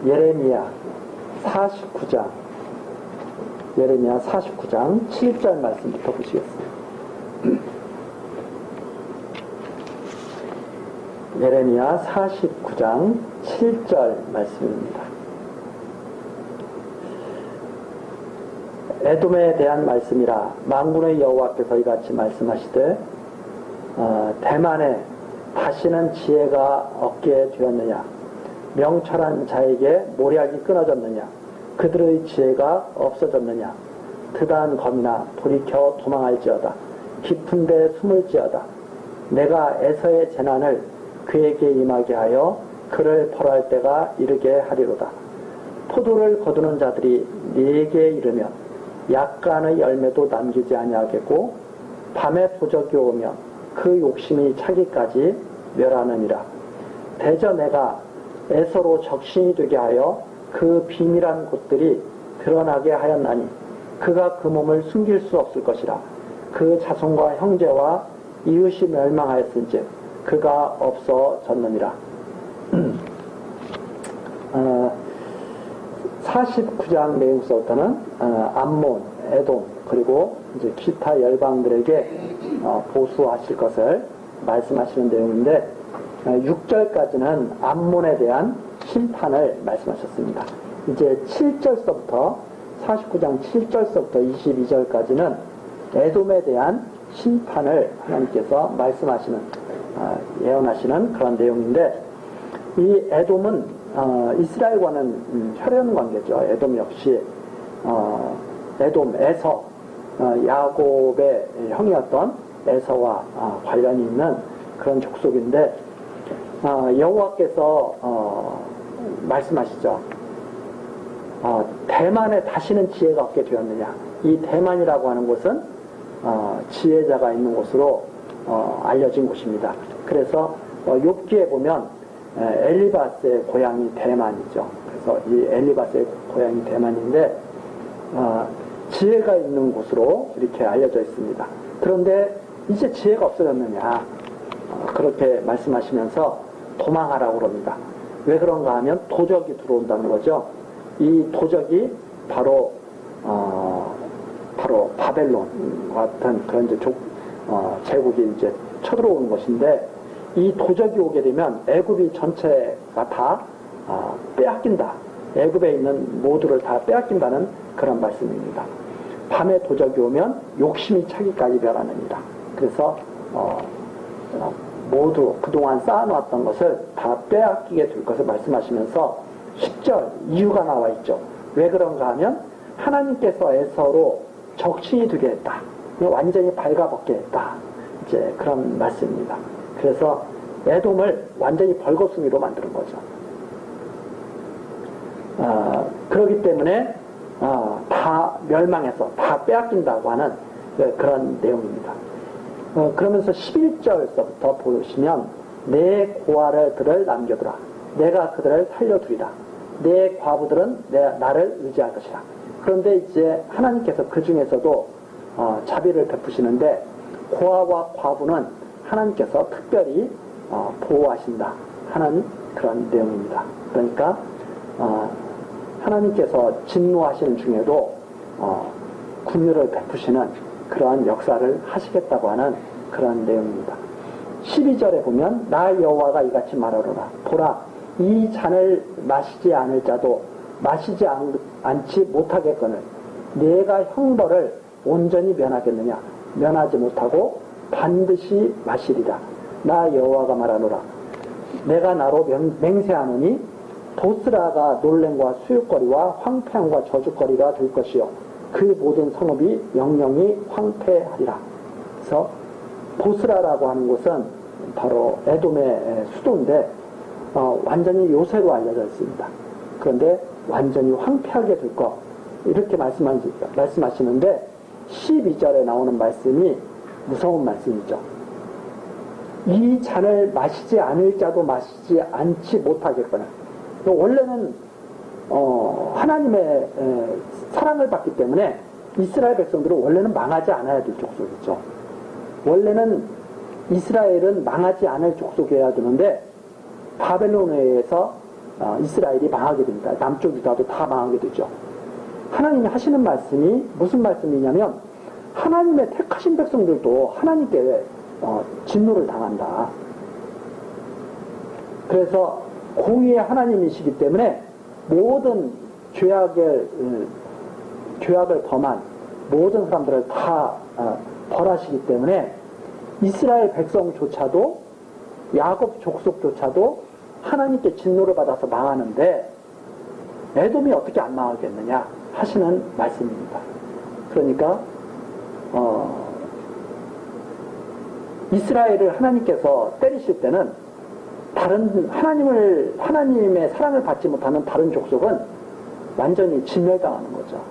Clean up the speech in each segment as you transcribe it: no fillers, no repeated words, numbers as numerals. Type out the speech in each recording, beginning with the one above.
예레미야 49장, 예레미야 49장 7절 말씀부터 보시겠습니다. 예레미야 49장 7절 말씀입니다. 에돔에 대한 말씀이라. 만군의 여호와께서 이같이 말씀하시되 대만에 다시는 지혜가 없게 되었느냐? 명철한 자에게 모략이 끊어졌느냐? 그들의 지혜가 없어졌느냐? 드다한 검이나 돌이켜 도망할지어다. 깊은 데 숨을지어다. 내가 에서의 재난을 그에게 임하게 하여 그를 벌할 때가 이르게 하리로다. 포도를 거두는 자들이 네게 이르면 약간의 열매도 남기지 아니하겠고 밤에 도적이 오면 그 욕심이 차기까지 멸하느니라. 대저 내가 에서로 적신이 되게 하여 그 비밀한 곳들이 드러나게 하였나니 그가 그 몸을 숨길 수 없을 것이라. 그 자손과 형제와 이웃이 멸망하였은즉 그가 없어졌느니라. 49장 내용서부터는 암몬, 에돔, 그리고 이제 기타 열방들에게 보수하실 것을 말씀하시는 내용인데 6절까지는 암몬에 대한 심판을 말씀하셨습니다. 이제 7절서부터 49장 7절서부터 22절까지는 에돔에 대한 심판을 하나님께서 말씀하시는 예언하시는 그런 내용인데 이 에돔은 이스라엘과는 혈연 관계죠. 에돔 역시 에돔, 에서 야곱의 형이었던 에서와 관련이 있는 그런 족속인데 여호와께서 말씀하시죠. 대만에 다시는 지혜가 없게 되었느냐. 이 대만이라고 하는 곳은 지혜자가 있는 곳으로 알려진 곳입니다. 그래서 욥기에 보면 엘리바스의 고향이 대만이죠. 그래서 이 엘리바스의 고향이 대만인데 지혜가 있는 곳으로 이렇게 알려져 있습니다. 그런데 이제 지혜가 없어졌느냐 그렇게 말씀하시면서 도망하라고 그럽니다. 왜 그런가 하면 도적이 들어온다는 거죠. 이 도적이 바로 바벨론 같은 그런 이제 제국이 이제 쳐들어오는 것인데 이 도적이 오게 되면 애굽이 전체가 다 빼앗긴다. 애굽에 있는 모두를 다 빼앗긴다는 그런 말씀입니다. 밤에 도적이 오면 욕심이 차기까지 멸하느니라. 그래서 모두 그동안 쌓아놓았던 것을 다 빼앗기게 될 것을 말씀하시면서 10절 이유가 나와 있죠. 왜 그런가 하면 하나님께서 에서로 적신이 되게 했다. 완전히 발가벗게 했다. 이제 그런 말씀입니다. 그래서 에돔을 완전히 벌거숭이로 만드는 거죠. 그렇기 때문에 다 멸망해서 다 빼앗긴다고 하는 그런 내용입니다. 그러면서 11절서부터 보시면 내 고아들을 남겨두라. 내가 그들을 살려두리라. 내 과부들은 나를 의지할 것이라. 그런데 이제 하나님께서 그 중에서도 자비를 베푸시는데 고아와 과부는 하나님께서 특별히 보호하신다 하는 그런 내용입니다. 그러니까 하나님께서 진노하시는 중에도 긍휼을 베푸시는 그러한 역사를 하시겠다고 하는 그런 내용입니다. 12절에 보면 나 여호와가 이같이 말하노라. 보라, 이 잔을 마시지 않을 자도 마시지 않지 못하겠거늘 내가 형벌을 온전히 면하겠느냐. 면하지 못하고 반드시 마시리라. 나 여호와가 말하노라. 내가 나로 맹세하노니 보스라가 놀램과 수욕거리와 황폐함과 저주거리가 될 것이요 그 모든 성읍이 영영이 황폐하리라. 그래서 보스라라고 하는 곳은 바로 에돔의 수도인데 완전히 요새로 알려져 있습니다. 그런데 완전히 황폐하게 될 것 이렇게 말씀하시는데 12절에 나오는 말씀이 무서운 말씀이죠. 이 잔을 마시지 않을 자도 마시지 않지 못하겠거나. 원래는 하나님의 사랑을 받기 때문에 이스라엘 백성들은 원래는 망하지 않아야 될 족속이죠. 원래는 이스라엘은 망하지 않을 족속이어야 되는데 바벨론에 의해서 이스라엘이 망하게 됩니다. 남쪽 유다도 다 망하게 되죠. 하나님이 하시는 말씀이 무슨 말씀이냐면 하나님의 택하신 백성들도 하나님께 진노를 당한다. 그래서 공의의 하나님이시기 때문에 모든 죄악을 범한 모든 사람들을 다 벌하시기 때문에 이스라엘 백성조차도 야곱 족속조차도 하나님께 진노를 받아서 망하는데 에돔이 어떻게 안 망하겠느냐 하시는 말씀입니다. 그러니까 이스라엘을 하나님께서 때리실 때는 다른 하나님의 사랑을 받지 못하는 다른 족속은 완전히 진멸당하는 거죠.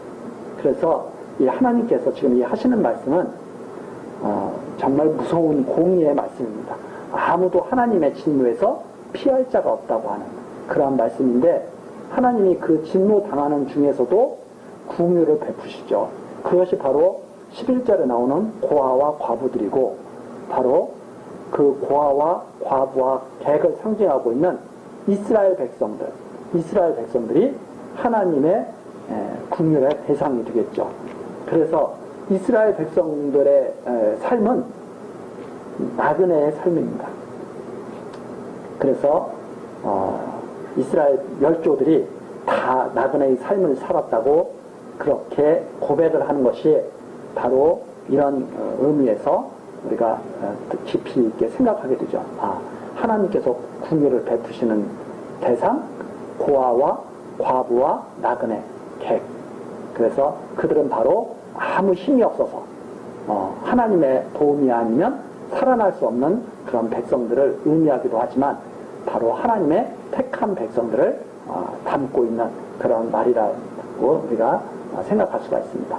그래서 이 하나님께서 지금 이 하시는 말씀은 정말 무서운 공의의 말씀입니다. 아무도 하나님의 진노에서 피할 자가 없다고 하는 그러한 말씀인데 하나님이 그 진노 당하는 중에서도 긍휼을 베푸시죠. 그것이 바로 11절에 나오는 고아와 과부들이고 바로 그 고아와 과부와 객을 상징하고 있는 이스라엘 백성들이 하나님의 긍휼의 대상이 되겠죠. 그래서 이스라엘 백성들의 삶은 나그네의 삶입니다. 그래서 이스라엘 멸조들이 다 나그네의 삶을 살았다고 그렇게 고백을 하는 것이 바로 이런 의미에서 우리가 깊이 있게 생각하게 되죠. 하나님께서 긍휼을 베푸시는 대상, 고아와 과부와 나그네, 객. 그래서 그들은 바로 아무 힘이 없어서 하나님의 도움이 아니면 살아날 수 없는 그런 백성들을 의미하기도 하지만 바로 하나님의 택한 백성들을 담고 있는 그런 말이라고 우리가 생각할 수가 있습니다.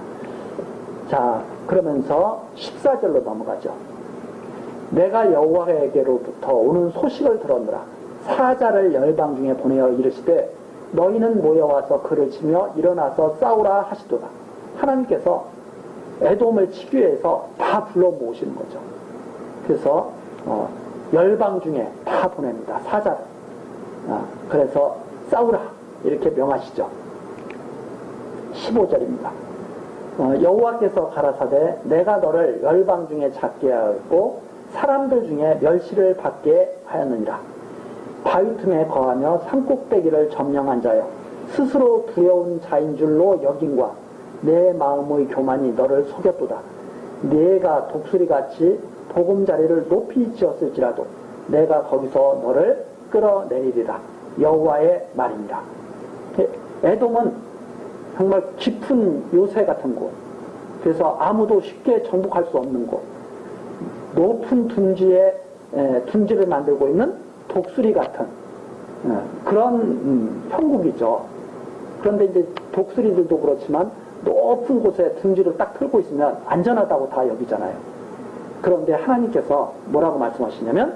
자, 그러면서 14절로 넘어가죠. 내가 여호와에게로부터 오는 소식을 들었노라. 사자를 열방 중에 보내어 이르시되 너희는 모여와서 그를 치며 일어나서 싸우라 하시도다. 하나님께서 에돔을 치기 위해서 다 불러 모으시는 거죠. 그래서 열방 중에 다 보냅니다. 사자를. 그래서 싸우라 이렇게 명하시죠. 15절입니다. 여호와께서 가라사대 내가 너를 열방 중에 작게 하였고 사람들 중에 멸시를 받게 하였느니라. 바위 틈에 거하며 산꼭대기를 점령한 자여 스스로 두려운 자인 줄로 여김과 내 마음의 교만이 너를 속였도다. 네가 독수리같이 보금자리를 높이 지었을지라도 내가 거기서 너를 끌어내리리라. 여호와의 말이니라. 에돔은 정말 깊은 요새 같은 곳, 그래서 아무도 쉽게 정복할 수 없는 곳, 높은 둥지를 만들고 있는 독수리 같은 그런 형국이죠. 그런데 이제 독수리들도 그렇지만 높은 곳에 둥지를 딱 틀고 있으면 안전하다고 다 여기잖아요. 그런데 하나님께서 뭐라고 말씀하시냐면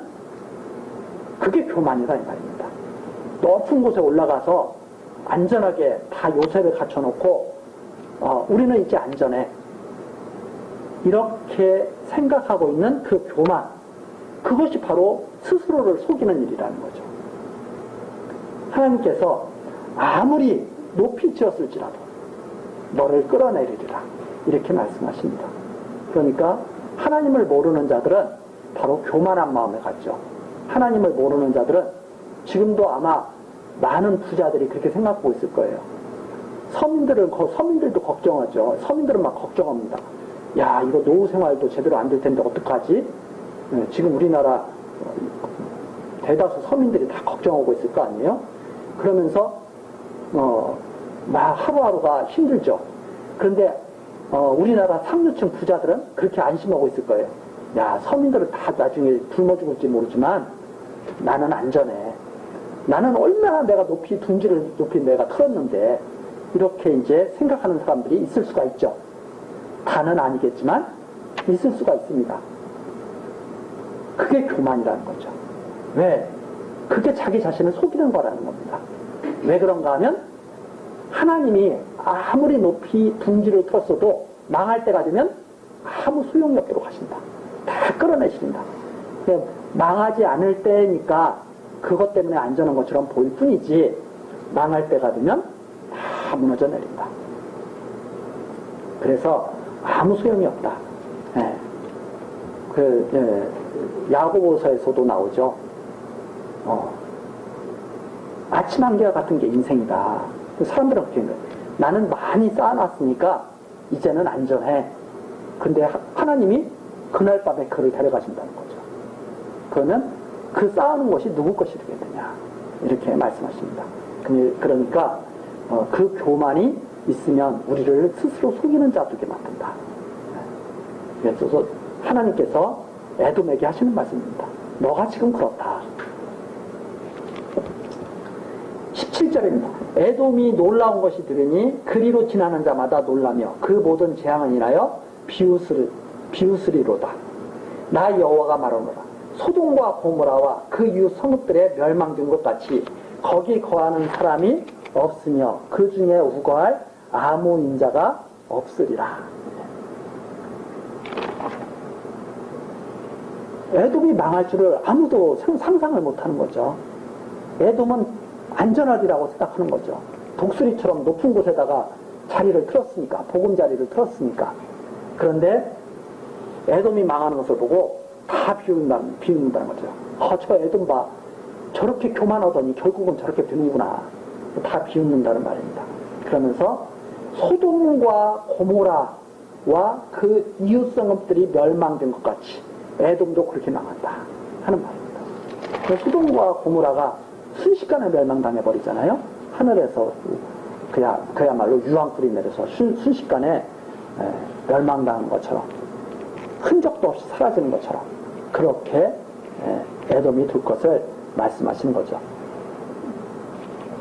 그게 교만이다 이 말입니다. 높은 곳에 올라가서 안전하게 다 요새를 갖춰놓고 우리는 이제 안전해 이렇게 생각하고 있는 그 교만, 그것이 바로 스스로를 속이는 일이라는 거죠. 하나님께서 아무리 높이 지었을지라도 너를 끌어내리리라 이렇게 말씀하십니다. 그러니까 하나님을 모르는 자들은 바로 교만한 마음에 갖죠. 하나님을 모르는 자들은 지금도 아마 많은 부자들이 그렇게 생각하고 있을 거예요. 서민들도 걱정하죠. 서민들은 막 걱정합니다. 야, 이거 노후 생활도 제대로 안 될 텐데 어떡하지? 지금 우리나라 대다수 서민들이 다 걱정하고 있을 거 아니에요? 그러면서 막 하루하루가 힘들죠. 그런데 우리나라 상류층 부자들은 그렇게 안심하고 있을 거예요. 야, 서민들은 다 나중에 굶어 죽을지 모르지만 나는 안전해. 나는 얼마나 내가 둥지를 높이 내가 틀었는데, 이렇게 이제 생각하는 사람들이 있을 수가 있죠. 다는 아니겠지만 있을 수가 있습니다. 그게 교만이라는 거죠. 왜? 그게 자기 자신을 속이는 거라는 겁니다. 왜 그런가 하면 하나님이 아무리 높이 둥지를 틀었어도 망할 때가 되면 아무 소용이 없도록 하신다. 다 끌어내신다. 망하지 않을 때니까 그것 때문에 안전한 것처럼 보일 뿐이지 망할 때가 되면 다 무너져 내린다. 그래서 아무 소용이 없다. 예. 야고보서에서도 나오죠. 아침 한개와 같은 게 인생이다. 사람들은 그렇게 있는 거예요. 나는 많이 쌓아놨으니까 이제는 안전해. 근데 하나님이 그날 밤에 그를 데려가신다는 거죠. 그러면 그 쌓아놓은 것이 누구 것이 되겠느냐, 이렇게 말씀하십니다. 그러니까 그 교만이 있으면 우리를 스스로 속이는 자 되게 만든다. 그래서 하나님께서 에돔에게 하시는 말씀입니다. 너가 지금 그렇다. 17절입니다. 에돔이 놀라운 것이 들으니 그리로 지나는 자마다 놀라며 그 모든 재앙을 인하여 비웃으리로다. 나 여호와가 말하노라. 소돔과 고모라와 그 이웃 성읍들의 멸망된 것 같이 거기 거하는 사람이 없으며 그 중에 우거할 아무 인자가 없으리라. 에돔이 망할 줄을 아무도 상상을 못하는 거죠. 에돔은 안전하리라고 생각하는 거죠. 독수리처럼 높은 곳에다가 자리를 틀었으니까, 보금자리를 틀었으니까. 그런데 에돔이 망하는 것을 보고 다 비웃는다는 거죠. 저 에돔 봐. 저렇게 교만하더니 결국은 저렇게 되는구나. 다 비웃는다는 말입니다. 그러면서 소돔과 고모라와 그 이웃 성읍들이 멸망된 것 같이 에돔도 그렇게 망한다 하는 말입니다. 소돔과 고모라가 순식간에 멸망당해버리잖아요. 하늘에서 그야말로 유황불이 내려서 순식간에 멸망당하는 것처럼, 흔적도 없이 사라지는 것처럼 그렇게 에돔이 될 것을 말씀하시는 거죠.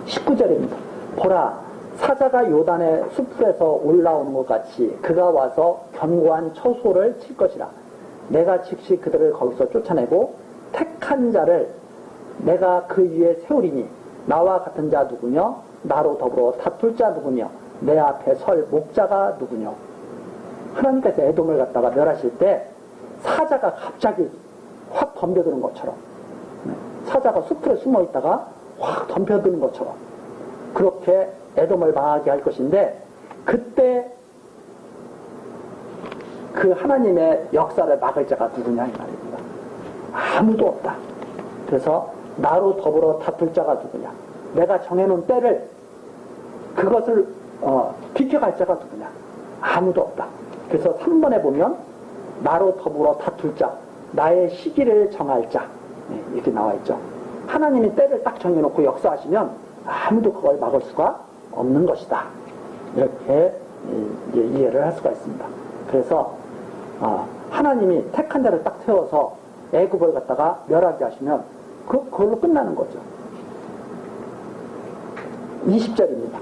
19절입니다. 보라, 사자가 요단의 숲에서 올라오는 것 같이 그가 와서 견고한 처소를 칠 것이라. 내가 즉시 그들을 거기서 쫓아내고 택한 자를 내가 그 위에 세우리니 나와 같은 자 누구며 나로 더불어 다툴 자 누구며 내 앞에 설 목자가 누구며. 하나님께서 에돔을 갖다가 멸하실 때 사자가 갑자기 확 덤벼드는 것처럼, 사자가 숲에 숨어 있다가 확 덤벼드는 것처럼 그렇게 에돔을 망하게 할 것인데, 그때 그 하나님의 역사를 막을 자가 누구냐 이 말입니다. 아무도 없다. 그래서 나로 더불어 다툴 자가 누구냐, 내가 정해놓은 때를, 그것을 비켜갈 자가 누구냐, 아무도 없다. 그래서 3번에 보면 나로 더불어 다툴 자, 나의 시기를 정할 자, 이렇게 나와 있죠. 하나님이 때를 딱 정해놓고 역사하시면 아무도 그걸 막을 수가 없는 것이다. 이렇게 이해를 할 수가 있습니다. 그래서 하나님이 택한 자를 딱 세워서 애굽을 갖다가 멸하게 하시면 그걸로 끝나는 거죠. 20절입니다.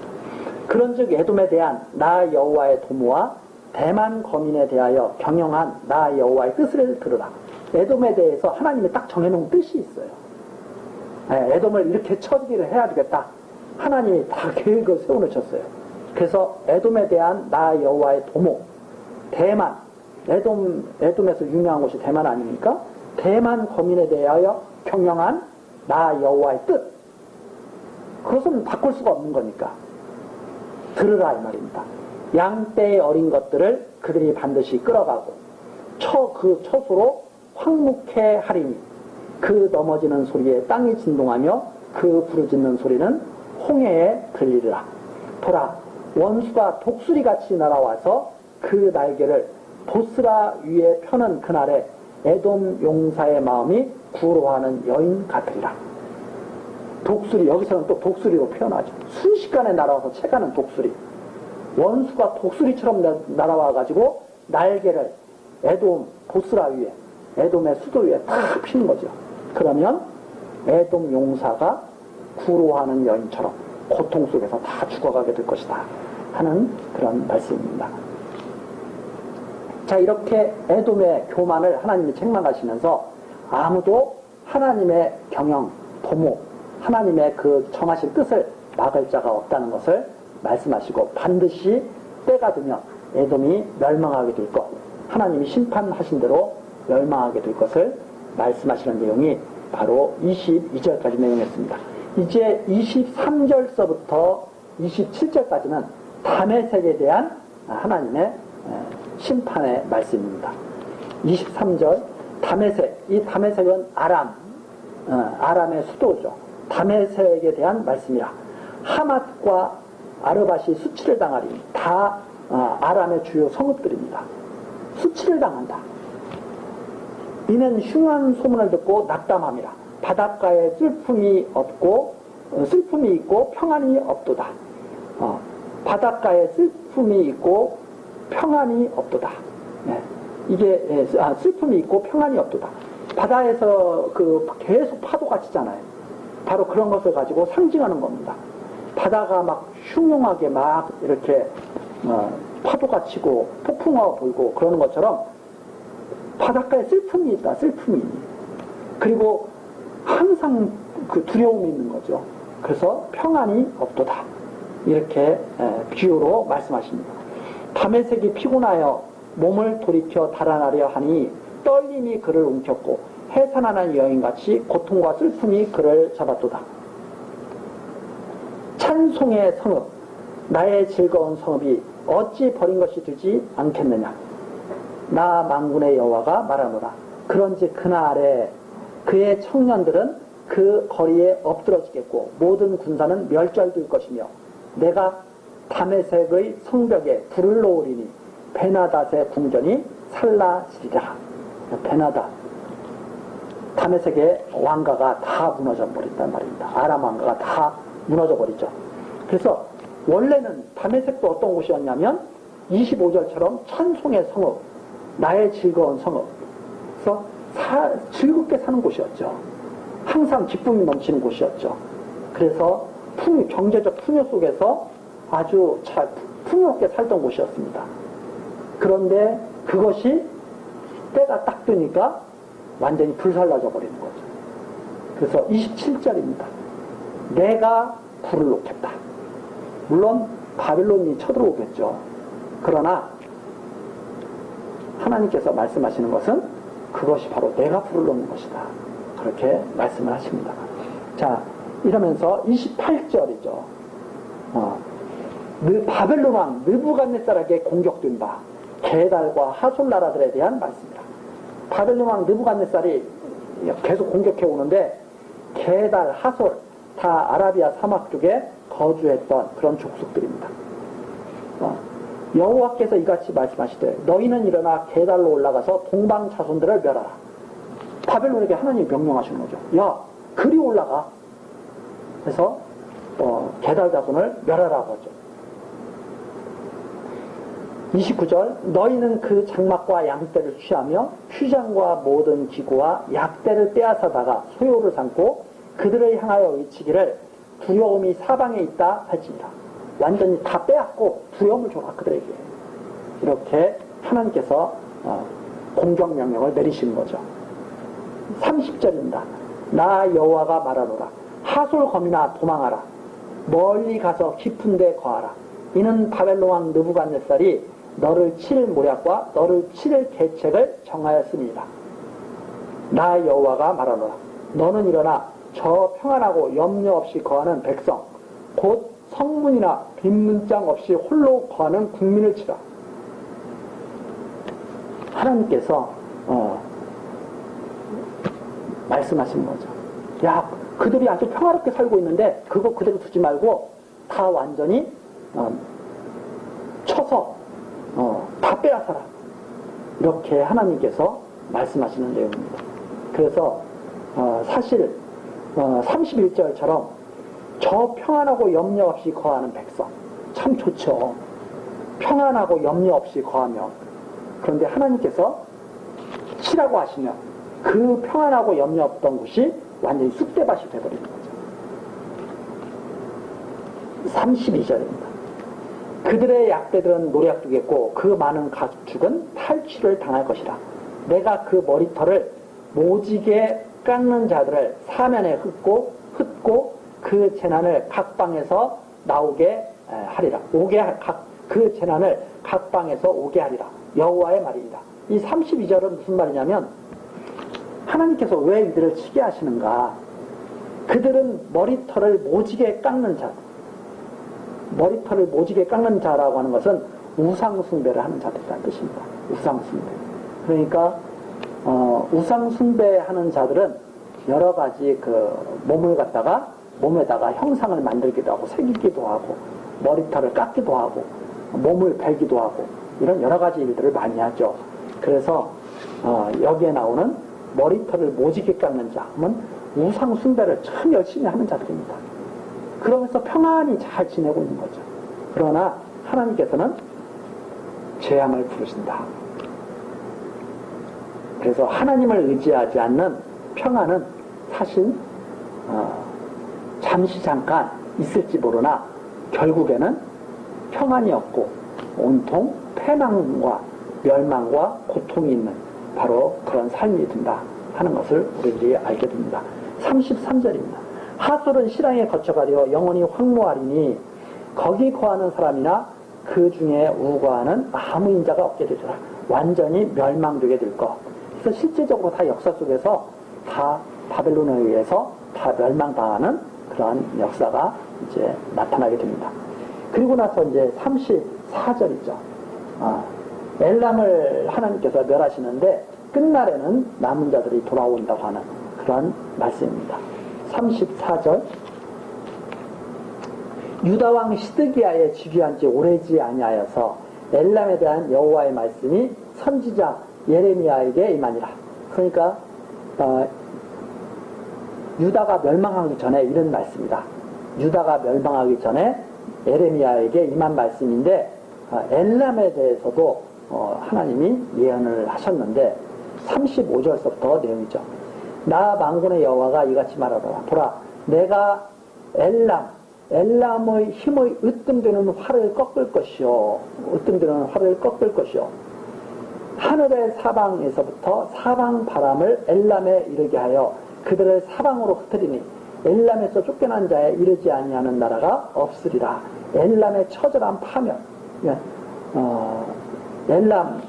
그런즉 에돔에 대한 나 여호와의 도모와 대만 거민에 대하여 경영한 나 여호와의 뜻을 들으라. 에돔에 대해서 하나님이 딱 정해놓은 뜻이 있어요. 에돔을 이렇게 처리를 해야 되겠다. 하나님이 다 계획을 세워놓으셨어요. 그래서 에돔에 대한 나 여호와의 도모, 대만, 에돔에서 유명한 곳이 대만 아닙니까? 대만 거민에 대하여 경영한 나 여호와의 뜻, 그것은 바꿀 수가 없는 거니까 들으라 이 말입니다. 양떼의 어린 것들을 그들이 반드시 끌어가고 그 처소로 황묵해 하리니 그 넘어지는 소리에 땅이 진동하며 그 부르짖는 소리는 홍해에 들리리라. 보라, 원수가 독수리같이 날아와서 그 날개를 보스라 위에 펴는 그날에 에돔 용사의 마음이 구로하는 여인 같으리라. 독수리, 여기서는 또 독수리로 표현하죠. 순식간에 날아와서 채가는 독수리. 원수가 독수리처럼 날아와가지고 날개를 에돔 보스라 위에, 에돔의 수도 위에 딱 피는 거죠. 그러면 에돔 용사가 구로하는 여인처럼 고통 속에서 다 죽어가게 될 것이다 하는 그런 말씀입니다. 자, 이렇게 에돔의 교만을 하나님이 책망하시면서 아무도 하나님의 경영, 도모, 하나님의 그 정하신 뜻을 막을 자가 없다는 것을 말씀하시고, 반드시 때가 되면 에돔이 멸망하게 될 것, 하나님이 심판하신 대로 멸망하게 될 것을 말씀하시는 내용이 바로 22절까지 내용이었습니다. 이제 23절서부터 27절까지는 다메섹에 대한 하나님의 심판의 말씀입니다. 23절 다메섹, 이 다메섹은 아람의 수도죠. 다메섹에 대한 말씀이라. 하맛과 아르밧이 수치를 당하리. 다 아람의 주요 성읍들입니다. 수치를 당한다. 이는 흉한 소문을 듣고 낙담함이라. 바닷가에 슬픔이 있고 평안이 없도다. 바닷가에 슬픔이 있고 평안이 없도다. 네. 이게 슬픔이 있고 평안이 없도다. 바다에서 계속 파도가 치잖아요. 바로 그런 것을 가지고 상징하는 겁니다. 바다가 막 흉흉하게 막 이렇게 파도가 치고 폭풍우가 불고 그러는 것처럼 바닷가에 슬픔이 있다. 슬픔이. 그리고 항상 그 두려움이 있는 거죠. 그래서 평안이 없도다. 이렇게 비유로 말씀하십니다. 다메섹이 피곤하여 몸을 돌이켜 달아나려 하니 떨림이 그를 움켰고 해산하는 여인같이 고통과 슬픔이 그를 잡았도다. 찬송의 성읍, 나의 즐거운 성읍이 어찌 버린 것이 되지 않겠느냐. 나 만군의 여호와가 말하노라. 그런지 그날에 그의 청년들은 그 거리에 엎드러지겠고 모든 군사는 멸절될 것이며 내가 다메섹의 성벽에 불을 놓으리니 베나닷의 궁전이 살라지리라. 베나닷, 다메섹의 왕가가 다 무너져 버린단 말입니다. 아람 왕가가 다 무너져 버리죠. 그래서 원래는 다메섹도 어떤 곳이었냐면 25절처럼 찬송의 성읍, 나의 즐거운 성읍, 그래서 즐겁게 사는 곳이었죠. 항상 기쁨이 넘치는 곳이었죠. 그래서 경제적 풍요 속에서 아주 잘 풍요롭게 살던 곳이었습니다. 그런데 그것이 때가 딱 되니까 완전히 불살라져 버리는 거죠. 그래서 27절입니다. 내가 불을 놓겠다. 물론 바빌론이 쳐들어오겠죠. 그러나 하나님께서 말씀하시는 것은 그것이 바로 내가 불을 놓는 것이다. 그렇게 말씀을 하십니다. 자, 이러면서 28절이죠. 바벨론 왕 느부갓네살에게 공격된 바 게달과 하솔 나라들에 대한 말씀이다. 바벨론 왕 느부갓네살이 계속 공격해 오는데 게달, 하솔 다 아라비아 사막 쪽에 거주했던 그런 족속들입니다. 여호와께서 이같이 말씀하시되 너희는 일어나 게달로 올라가서 동방 자손들을 멸하라. 바벨론에게 하나님이 명령하시는 거죠. 야, 그리 올라가. 그래서 게달 자손을 멸하라고 하죠. 29절 너희는 그 장막과 양떼를 취하며 휴장과 모든 기구와 약대를 빼앗아다가 소요를 삼고 그들을 향하여 외치기를 두려움이 사방에 있다 할지니라. 완전히 다 빼앗고 두려움을 줘라 그들에게. 이렇게 하나님께서 공격명령을 내리시는 거죠. 30절입니다. 나 여호와가 말하노라. 하솔 검이나 도망하라. 멀리 가서 깊은 데 거하라. 이는 바벨론 왕 느부갓네살이 너를 칠 모략과 너를 칠 계책을 정하였습니다. 나 여호와가 말하노라. 너는 일어나 저 평안하고 염려 없이 거하는 백성 곧 성문이나 빈문장 없이 홀로 거하는 국민을 치라. 하나님께서 말씀하시는 거죠. 야, 그들이 아주 평화롭게 살고 있는데 그거 그대로 두지 말고 다 완전히 쳐서 다 빼앗아라. 이렇게 하나님께서 말씀하시는 내용입니다. 그래서 사실 31절처럼 저 평안하고 염려 없이 거하는 백성 참 좋죠. 평안하고 염려 없이 거하면. 그런데 하나님께서 치라고 하시면 그 평안하고 염려 없던 곳이 완전히 쑥대밭이 되어버리는 거죠. 32절입니다. 그들의 약대들은 노략두겠고 그 많은 가축은 탈취를 당할 것이라. 내가 그 머리털을 모지게 깎는 자들을 사면에 흩고 그 재난을 각 방에서 나오게 하리라. 그 재난을 각 방에서 오게 하리라. 여호와의 말이니라. 이 32절은 무슨 말이냐면 하나님께서 왜 이들을 치게 하시는가? 그들은 머리털을 모지게 깎는 자. 머리털을 모지게 깎는 자라고 하는 것은 우상숭배를 하는 자들이라는 뜻입니다. 우상숭배. 그러니까 우상숭배하는 자들은 여러 가지 그 몸을 갖다가 몸에다가 형상을 만들기도 하고 새기기도 하고 머리털을 깎기도 하고 몸을 베기도 하고 이런 여러 가지 일들을 많이 하죠. 그래서 여기에 나오는 머리털을 모지게 깎는 자는 우상숭배를 참 열심히 하는 자들입니다. 그러면서 평안히 잘 지내고 있는 거죠. 그러나 하나님께서는 재앙을 부르신다. 그래서 하나님을 의지하지 않는 평안은 사실 잠시 잠깐 있을지 모르나 결국에는 평안이 없고 온통 패망과 멸망과 고통이 있는 바로 그런 삶이 된다 하는 것을 우리들이 알게 됩니다. 33절입니다. 하솔은 실랑에 거쳐가려 영원히 황무하리니 거기 거하는 사람이나 그 중에 우거하는 아무 인자가 없게 되리라. 완전히 멸망되게 될 것. 그래서 실제적으로 다 역사 속에서 다 바벨론에 의해서 다 멸망당하는 그러한 역사가 이제 나타나게 됩니다. 그리고 나서 이제 34절이죠. 엘람을 하나님께서 멸하시는데 끝날에는 남은 자들이 돌아온다고 하는 그런 말씀입니다. 34절 유다왕 시드기야의 즉위한 지 오래지 아니하여서 엘람에 대한 여호와의 말씀이 선지자 예레미야에게 임하니라. 그러니까 유다가 멸망하기 전에 이런 말씀이다. 유다가 멸망하기 전에 예레미야에게 임한 말씀인데 엘람에 대해서도 하나님이 예언을 하셨는데 35절서부터 내용이죠. 나 만군의 여호와가 이같이 말하더라. 보라, 내가 엘람의 힘의 으뜸되는 활을 꺾을 것이요. 으뜸되는 활을 꺾을 것이요. 하늘의 사방에서부터 사방 바람을 엘람에 이르게 하여 그들을 사방으로 흩으리니 엘람에서 쫓겨난 자에 이르지 아니하는 나라가 없으리라. 엘람의 처절한 파멸. 엘람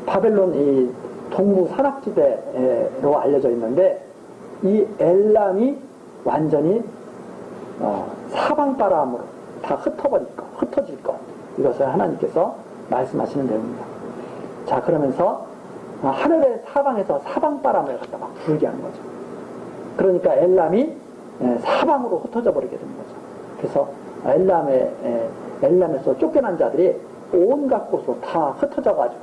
바벨론 이 동부 산악지대로 알려져 있는데 이 엘람이 완전히 사방바람으로 다 흩어질 것. 이것을 하나님께서 말씀하시는 내용입니다. 자, 그러면서 하늘의 사방에서 사방바람을 갖다 막 불게 하는 거죠. 그러니까 엘람이 사방으로 흩어져 버리게 되는 거죠. 그래서 엘람에서 쫓겨난 자들이 온갖 곳으로 다 흩어져 가지고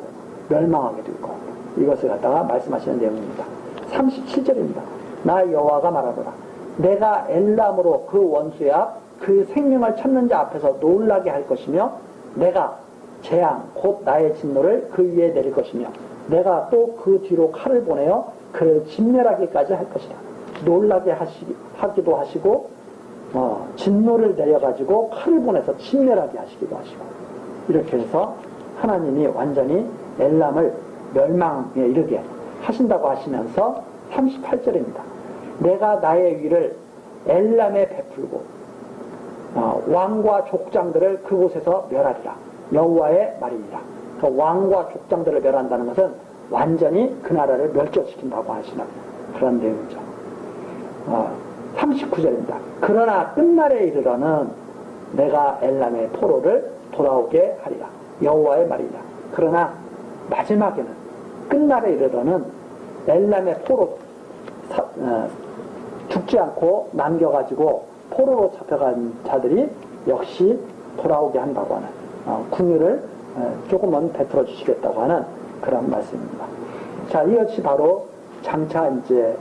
멸망하게 될 것. 이것을 갖다가 말씀하시는 내용입니다. 37절입니다. 나 여호와가 말하노라. 내가 엘람으로 그 원수의 앞 그 생명을 찾는 자 앞에서 놀라게 할 것이며 내가 재앙 곧 나의 진노를 그 위에 내릴 것이며 내가 또 그 뒤로 칼을 보내어 그를 진멸하기까지 할 것이다. 놀라게 하기도 하시고 진노를 내려가지고 칼을 보내서 진멸하게 하시기도 하시고 이렇게 해서 하나님이 완전히 엘람을 멸망에 이르게 하신다고 하시면서 38절입니다. 내가 나의 위를 엘람에 베풀고 왕과 족장들을 그곳에서 멸하리라. 여호와의 말이니라. 그러니까 왕과 족장들을 멸한다는 것은 완전히 그 나라를 멸절시킨다고 하시는 그런 내용이죠. 39절입니다. 그러나 끝날에 이르러는 내가 엘람의 포로를 돌아오게 하리라. 여호와의 말이니라. 그러나 마지막에는 끝날에 이르러는 엘람의 포로 죽지 않고 남겨가지고 포로로 잡혀간 자들이 역시 돌아오게 한다고 하는 궁유를 조금은 베풀어 주시겠다고 하는 그런 말씀입니다. 자, 이것이 바로 장차 이제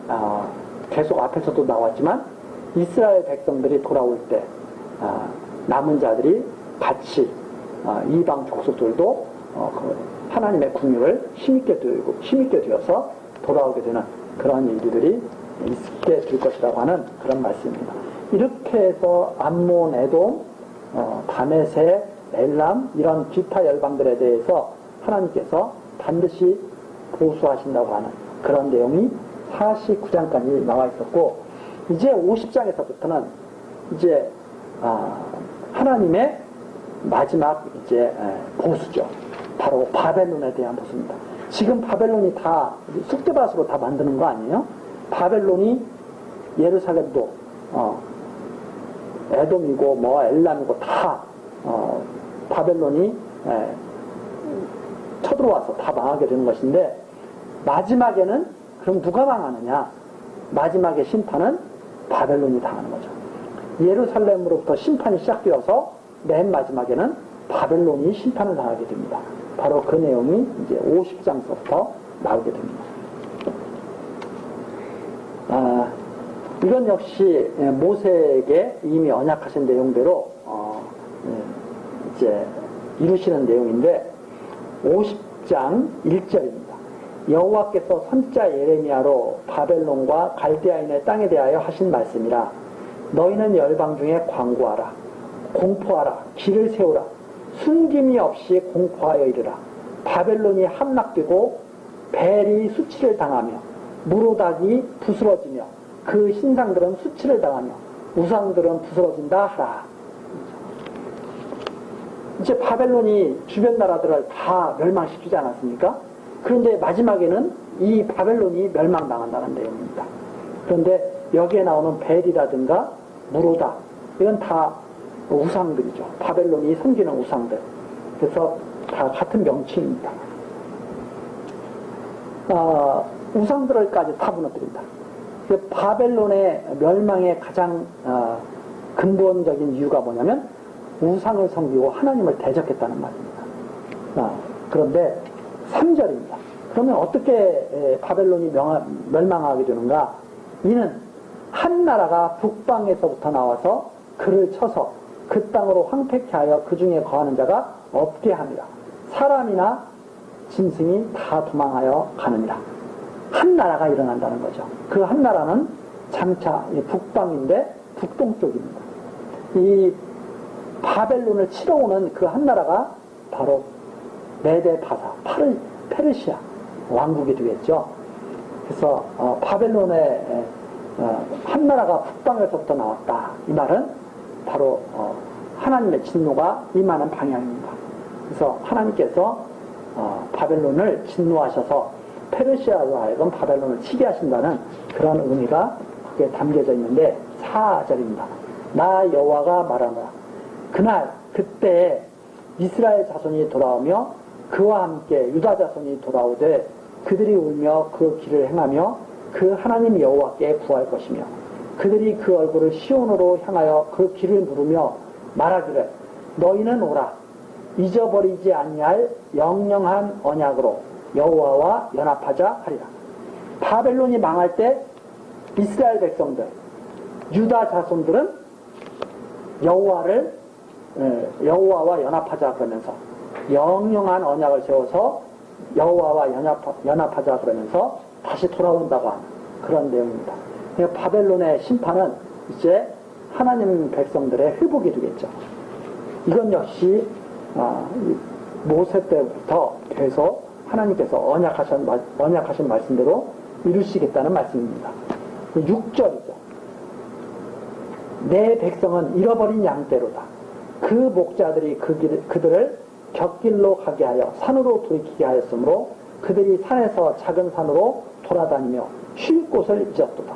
계속 앞에서도 나왔지만 이스라엘 백성들이 돌아올 때 남은 자들이 같이 이방 족속들도 하나님의 궁유를 힘있게 되어서 돌아오게 되는 그런 일들이 있게 될 것이라고 하는 그런 말씀입니다. 이렇게 해서 암몬, 에돔, 다메섹, 엘람 이런 기타 열방들에 대해서 하나님께서 반드시 보수하신다고 하는 그런 내용이 49장까지 나와 있었고 이제 50장에서부터는 이제 하나님의 마지막 이제 보수죠. 바로 바벨론에 대한 보수입니다. 지금 바벨론이 다 쑥대밭으로 다 만드는 거 아니에요? 바벨론이 예루살렘도 에돔이고 뭐 엘람이고 다 바벨론이 쳐들어와서 다 망하게 되는 것인데, 마지막에는 그럼 누가 망하느냐? 마지막에 심판은 바벨론이 당하는 거죠. 예루살렘으로부터 심판이 시작되어서 맨 마지막에는 바벨론이 심판을 당하게 됩니다. 바로 그 내용이 이제 50장서부터 나오게 됩니다. 이건 역시 모세에게 이미 언약하신 내용대로 이제 이루시는 내용인데, 50장 1절입니다. 여호와께서 선지자 예레미야로 바벨론과 갈대아인의 땅에 대하여 하신 말씀이라. 너희는 열방 중에 광고하라, 공포하라, 길을 세우라, 숨김이 없이 공포하여 이르라. 바벨론이 함락되고 벨이 수치를 당하며 무로닥이 부스러지며 그 신상들은 수치를 당하며 우상들은 부스러진다 하라. 이제 바벨론이 주변 나라들을 다 멸망시키지 않았습니까? 그런데 마지막에는 이 바벨론이 멸망당한다는 내용입니다. 그런데 여기에 나오는 벨이라든가 무로다, 이건 다 우상들이죠. 바벨론이 섬기는 우상들. 그래서 다 같은 명칭입니다. 우상들을까지 다 무너뜨린다. 바벨론의 멸망의 가장 근본적인 이유가 뭐냐면 우상을 섬기고 하나님을 대적했다는 말입니다. 그런데 3절입니다. 그러면 어떻게 바벨론이 멸망하게 되는가? 이는 한 나라가 북방에서부터 나와서 그를 쳐서 그 땅으로 황폐케 하여 그 중에 거하는 자가 없게 합니다. 사람이나 짐승이 다 도망하여 가느니라. 한 나라가 일어난다는 거죠. 그 한 나라는 장차 북방인데 북동쪽입니다. 이 바벨론을 치러 오는 그 한 나라가 바로 메데 바사, 페르시아 왕국이 되겠죠. 그래서 바벨론의 한 나라가 북방에서부터 나왔다. 이 말은 바로 하나님의 진노가 임하는 방향입니다. 그래서 하나님께서 바벨론을 진노하셔서 페르시아로 하여금 바벨론을 치게 하신다는 그런 의미가 그게 담겨져 있는데, 4절입니다. 나 여호와가 말하노라. 그날 그때 이스라엘 자손이 돌아오며 그와 함께 유다 자손이 돌아오되 그들이 울며 그 길을 행하며 그 하나님 여호와께 구할 것이며 그들이 그 얼굴을 시온으로 향하여 그 길을 물으며 말하기를 너희는 오라. 잊어버리지 아니할 영영한 언약으로 여호와와 연합하자 하리라. 바벨론이 망할 때 이스라엘 백성들, 유다 자손들은 여호와와 연합하자 그러면서 영영한 언약을 세워서 여호와와 연합하자 그러면서 다시 돌아온다고 하는 그런 내용입니다. 그러니까 바벨론의 심판은 이제 하나님 백성들의 회복이 되겠죠. 이건 역시 모세 때부터 계속 하나님께서 언약하신 말씀대로 이루시겠다는 말씀입니다. 6절이죠. 내 백성은 잃어버린 양떼로다. 그 목자들이 그들을 곁길로 가게 하여 산으로 돌이키게 하였으므로 그들이 산에서 작은 산으로 돌아다니며 쉴 곳을 잊었도다.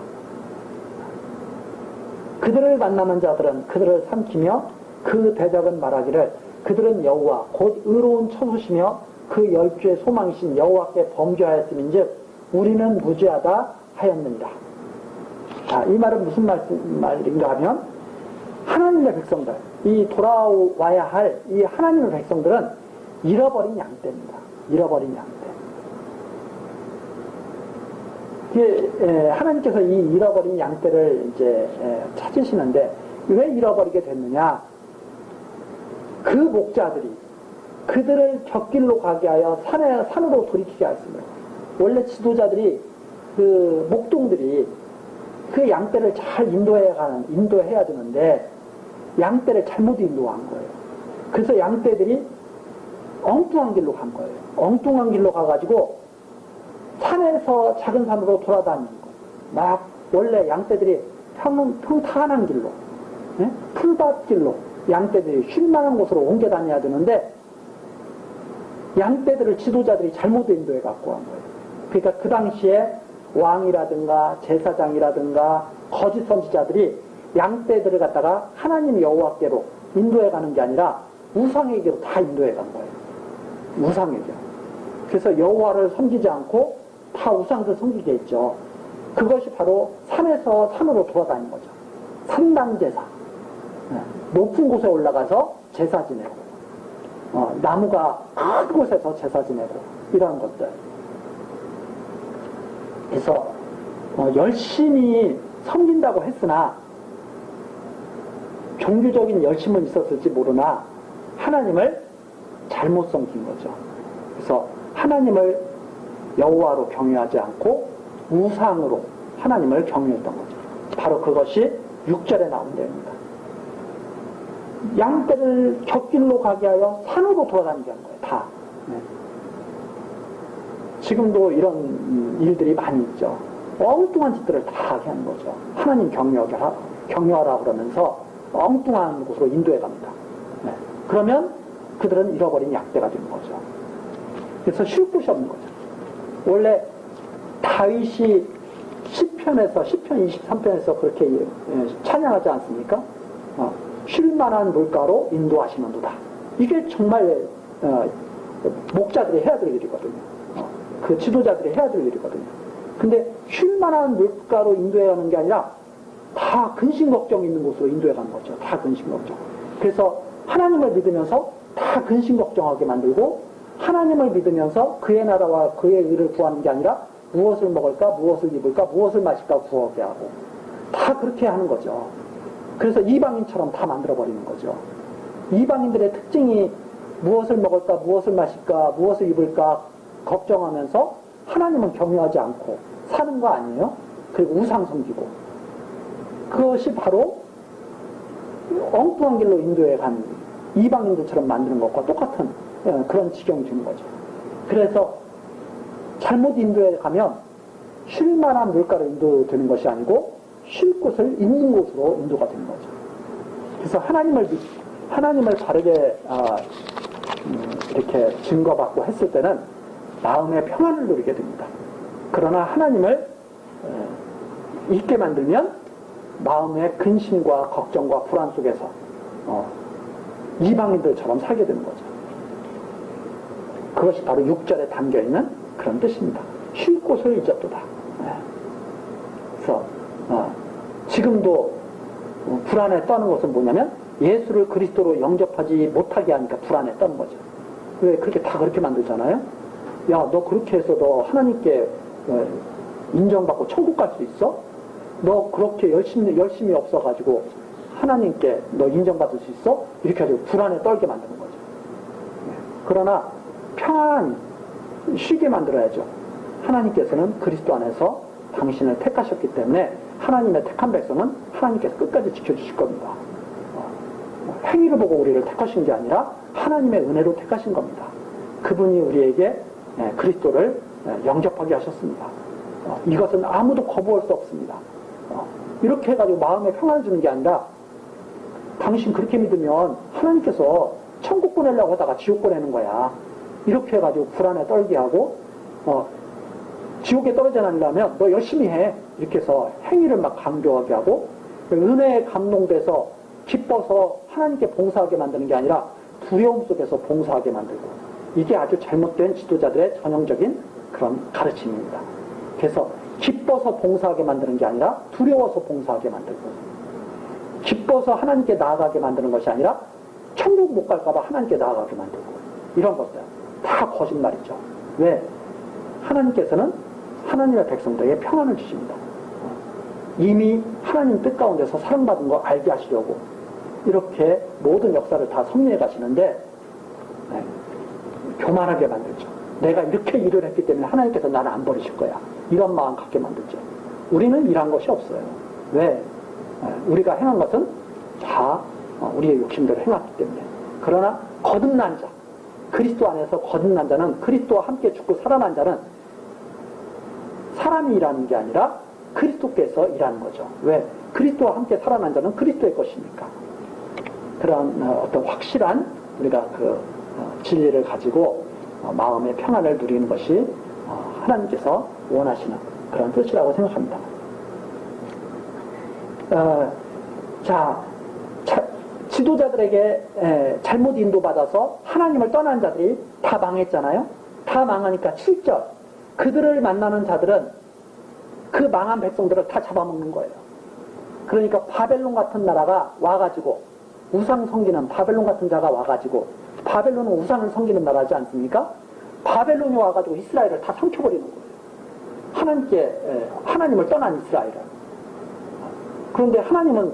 그들을 만나는 자들은 그들을 삼키며 그 대적은 말하기를 그들은 여호와 곧 의로운 처소시며 그 열주의 소망이신 여호와께 범죄하였음인즉 우리는 무죄하다 하였느니라. 자, 이 말은 무슨 말인가 하면 하나님의 백성들, 이 돌아와야 할 이 하나님의 백성들은 잃어버린 양떼입니다. 잃어버린 양떼. 하나님께서 이 잃어버린 양떼를 이제 찾으시는데 왜 잃어버리게 됐느냐? 그 목자들이 그들을 곁길로 가게 하여 산으로 돌이키게 하였습니다. 원래 지도자들이 그 목동들이 그 양떼를 잘 인도해야 되는데 양떼를 잘못 인도한 거예요. 그래서 양떼들이 엉뚱한 길로 간 거예요. 엉뚱한 길로 가가지고 산에서 작은 산으로 돌아다니는 거예요. 막 원래 양떼들이 평탄한 길로, 풀밭길로 양떼들이 쉴만한 곳으로 옮겨 다녀야 되는데 양떼들을 지도자들이 잘못 인도해 갖고 간 거예요. 그러니까 그 당시에 왕이라든가 제사장이라든가 거짓 선지자들이 양떼들을 갖다가 하나님 여호와께로 인도해 가는 게 아니라 우상에게로 다 인도해 간 거예요. 우상에게. 그래서 여호와를 섬기지 않고 다 우상들 섬기게 했죠. 그것이 바로 산에서 산으로 돌아다닌 거죠. 산당 제사. 높은 곳에 올라가서 제사 지내고, 나무가 큰 곳에서 제사 지내고, 이런 것들. 그래서 열심히 섬긴다고 했으나 종교적인 열심은 있었을지 모르나 하나님을 잘못 섬긴 거죠. 그래서 하나님을 여호와로 경외하지 않고 우상으로 하나님을 경외했던 거죠. 바로 그것이 6절에 나온 내용입니다. 양떼를 곁길로 가게 하여 산으로 돌아다니게 한 거예요. 다. 네. 지금도 이런 일들이 많이 있죠. 엉뚱한 짓들을 다 하게 하는 거죠. 하나님 경외하라 그러면서 엉뚱한 곳으로 인도해 갑니다. 네. 그러면 그들은 잃어버린 약대가 되는 거죠. 그래서 쉴 곳이 없는 거죠. 원래 다윗이 시편 23편에서 그렇게 찬양하지 않습니까? 쉴만한 물가로 인도하시는도다. 이게 정말 목자들이 해야 될 일이거든요. 그 지도자들이 해야 될 일이거든요. 근데 쉴만한 물가로 인도해 가는 게 아니라 다 근심 걱정 있는 곳으로 인도해 가는 거죠. 다 근심 걱정. 그래서 하나님을 믿으면서 다 근심 걱정하게 만들고, 하나님을 믿으면서 그의 나라와 그의 의를 구하는 게 아니라 무엇을 먹을까, 무엇을 입을까, 무엇을 마실까 구하게 하고, 다 그렇게 하는 거죠. 그래서 이방인처럼 다 만들어버리는 거죠. 이방인들의 특징이 무엇을 먹을까, 무엇을 마실까, 무엇을 입을까 걱정하면서 하나님은 경외하지 않고 사는 거 아니에요? 그리고 우상 섬기고. 그것이 바로 엉뚱한 길로 인도해 간 이방인들처럼 만드는 것과 똑같은 그런 지경이 되는 거죠. 그래서 잘못 인도해 가면 쉴만한 물가로 인도되는 것이 아니고 쉴 곳을 있는 곳으로 인도가 되는 거죠. 그래서 하나님을 바르게 이렇게 증거받고 했을 때는 마음의 평안을 누리게 됩니다. 그러나 하나님을 잊게 만들면 마음의 근심과 걱정과 불안 속에서 이방인들처럼 살게 되는 거죠. 그것이 바로 6절에 담겨있는 그런 뜻입니다. 쉴 곳을 잊었도다. 그래서 지금도 불안에 떠는 것은 뭐냐면 예수를 그리스도로 영접하지 못하게 하니까 불안에 떠는 거죠. 왜 그렇게 다 그렇게 만들잖아요. 야, 너 그렇게 해서 너 하나님께 인정받고 천국 갈 수 있어? 너 그렇게 열심히 없어가지고 하나님께 너 인정받을 수 있어? 이렇게 해가지고 불안에 떨게 만드는 거죠. 그러나 평안 쉬게 만들어야죠. 하나님께서는 그리스도 안에서 당신을 택하셨기 때문에 하나님의 택한 백성은 하나님께서 끝까지 지켜주실 겁니다. 행위를 보고 우리를 택하신 게 아니라 하나님의 은혜로 택하신 겁니다. 그분이 우리에게 그리스도를 영접하게 하셨습니다. 이것은 아무도 거부할 수 없습니다. 이렇게 해가지고 마음에 평안을 주는 게 아니라 당신 그렇게 믿으면 하나님께서 천국 보내려고 하다가 지옥 보내는 거야. 이렇게 해가지고 불안에 떨게 하고 지옥에 떨어져 나려면 너 열심히 해. 이렇게 해서 행위를 막 강조하게 하고 은혜에 감동돼서 기뻐서 하나님께 봉사하게 만드는 게 아니라 두려움 속에서 봉사하게 만들고, 이게 아주 잘못된 지도자들의 전형적인 그런 가르침입니다. 그래서 기뻐서 봉사하게 만드는 게 아니라 두려워서 봉사하게 만들고, 기뻐서 하나님께 나아가게 만드는 것이 아니라 천국 못 갈까봐 하나님께 나아가게 만들고, 이런 것들 다 거짓말이죠. 왜? 하나님께서는 하나님의 백성들에게 평안을 주십니다. 이미 하나님 뜻 가운데서 사랑받은 거 알게 하시려고 이렇게 모든 역사를 다 섭리해 가시는데 교만하게 만들죠. 내가 이렇게 일을 했기 때문에 하나님께서 나를 안 버리실 거야. 이런 마음 갖게 만들죠. 우리는 일한 것이 없어요. 왜? 우리가 행한 것은 다 우리의 욕심대로 행했기 때문에. 그러나 거듭난 자, 그리스도 안에서 거듭난 자는, 그리스도와 함께 죽고 살아난 자는 사람이 일하는 게 아니라 그리스도께서 일하는 거죠. 왜? 그리스도와 함께 살아난 자는 그리스도의 것이니까. 그런 어떤 확실한 우리가 그 진리를 가지고 마음의 평안을 누리는 것이 하나님께서 원하시는 그런 뜻이라고 생각합니다. 지도자들에게 잘못 인도받아서 하나님을 떠난 자들이 다 망했잖아요. 다 망하니까 7절 그들을 만나는 자들은 그 망한 백성들을 다 잡아먹는 거예요. 그러니까 바벨론 같은 나라가 와가지고 우상 섬기는 바벨론 같은 자가 와가지고 바벨론은 우상을 섬기는 나라지 않습니까? 바벨론이 와가지고 이스라엘을 다 삼켜버리는 거예요. 하나님을 떠난 이스라엘을. 그런데 하나님은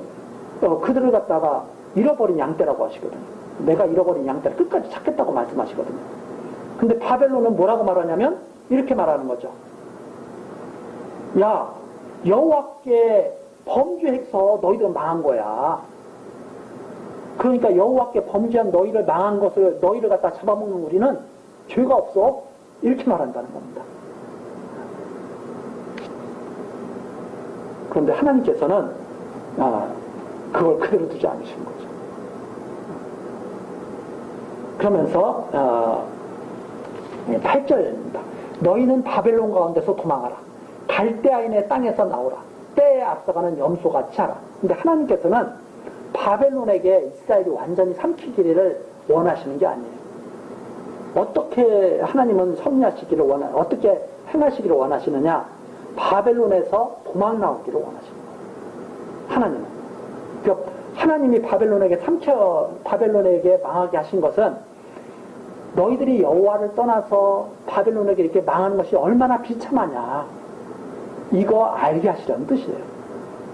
그들을 갖다가 잃어버린 양떼라고 하시거든요. 내가 잃어버린 양떼를 끝까지 찾겠다고 말씀하시거든요. 근데 바벨론은 뭐라고 말하냐면 이렇게 말하는 거죠. 야, 여호와께 범죄해서 너희들은 망한 거야. 그러니까 여호와께 범죄한 너희를 망한 것을 너희를 갖다 잡아먹는 우리는 죄가 없어. 이렇게 말한다는 겁니다. 그런데 하나님께서는 그걸 그대로 두지 않으신 거죠. 그러면서 8절입니다. 너희는 바벨론 가운데서 도망하라. 갈대아인의 땅에서 나오라. 때에 앞서가는 염소같이 하라. 근데 하나님께서는 바벨론에게 이스라엘이 완전히 삼키기를 원하시는 게 아니에요. 어떻게 하나님은 섭리하시기를 어떻게 행하시기를 원하시느냐? 바벨론에서 도망 나오기를 원하시는 거예요. 하나님은. 그러니까 하나님이 바벨론에게 망하게 하신 것은 너희들이 여호와를 떠나서 바벨론에게 이렇게 망하는 것이 얼마나 비참하냐. 이거 알게 하시라는 뜻이에요.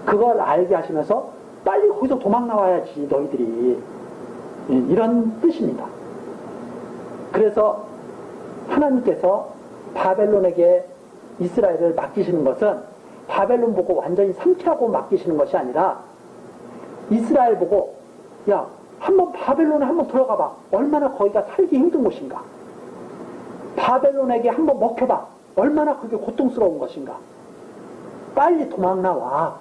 그걸 알게 하시면서 빨리 거기서 도망 나와야지 너희들이. 이런 뜻입니다. 그래서 하나님께서 바벨론에게 이스라엘을 맡기시는 것은 바벨론 보고 완전히 삼키라고 맡기시는 것이 아니라 이스라엘 보고 야, 한번 바벨론에 한번 들어가 봐. 얼마나 거기가 살기 힘든 곳인가. 바벨론에게 한번 먹혀봐. 얼마나 그게 고통스러운 것인가. 빨리 도망 나와.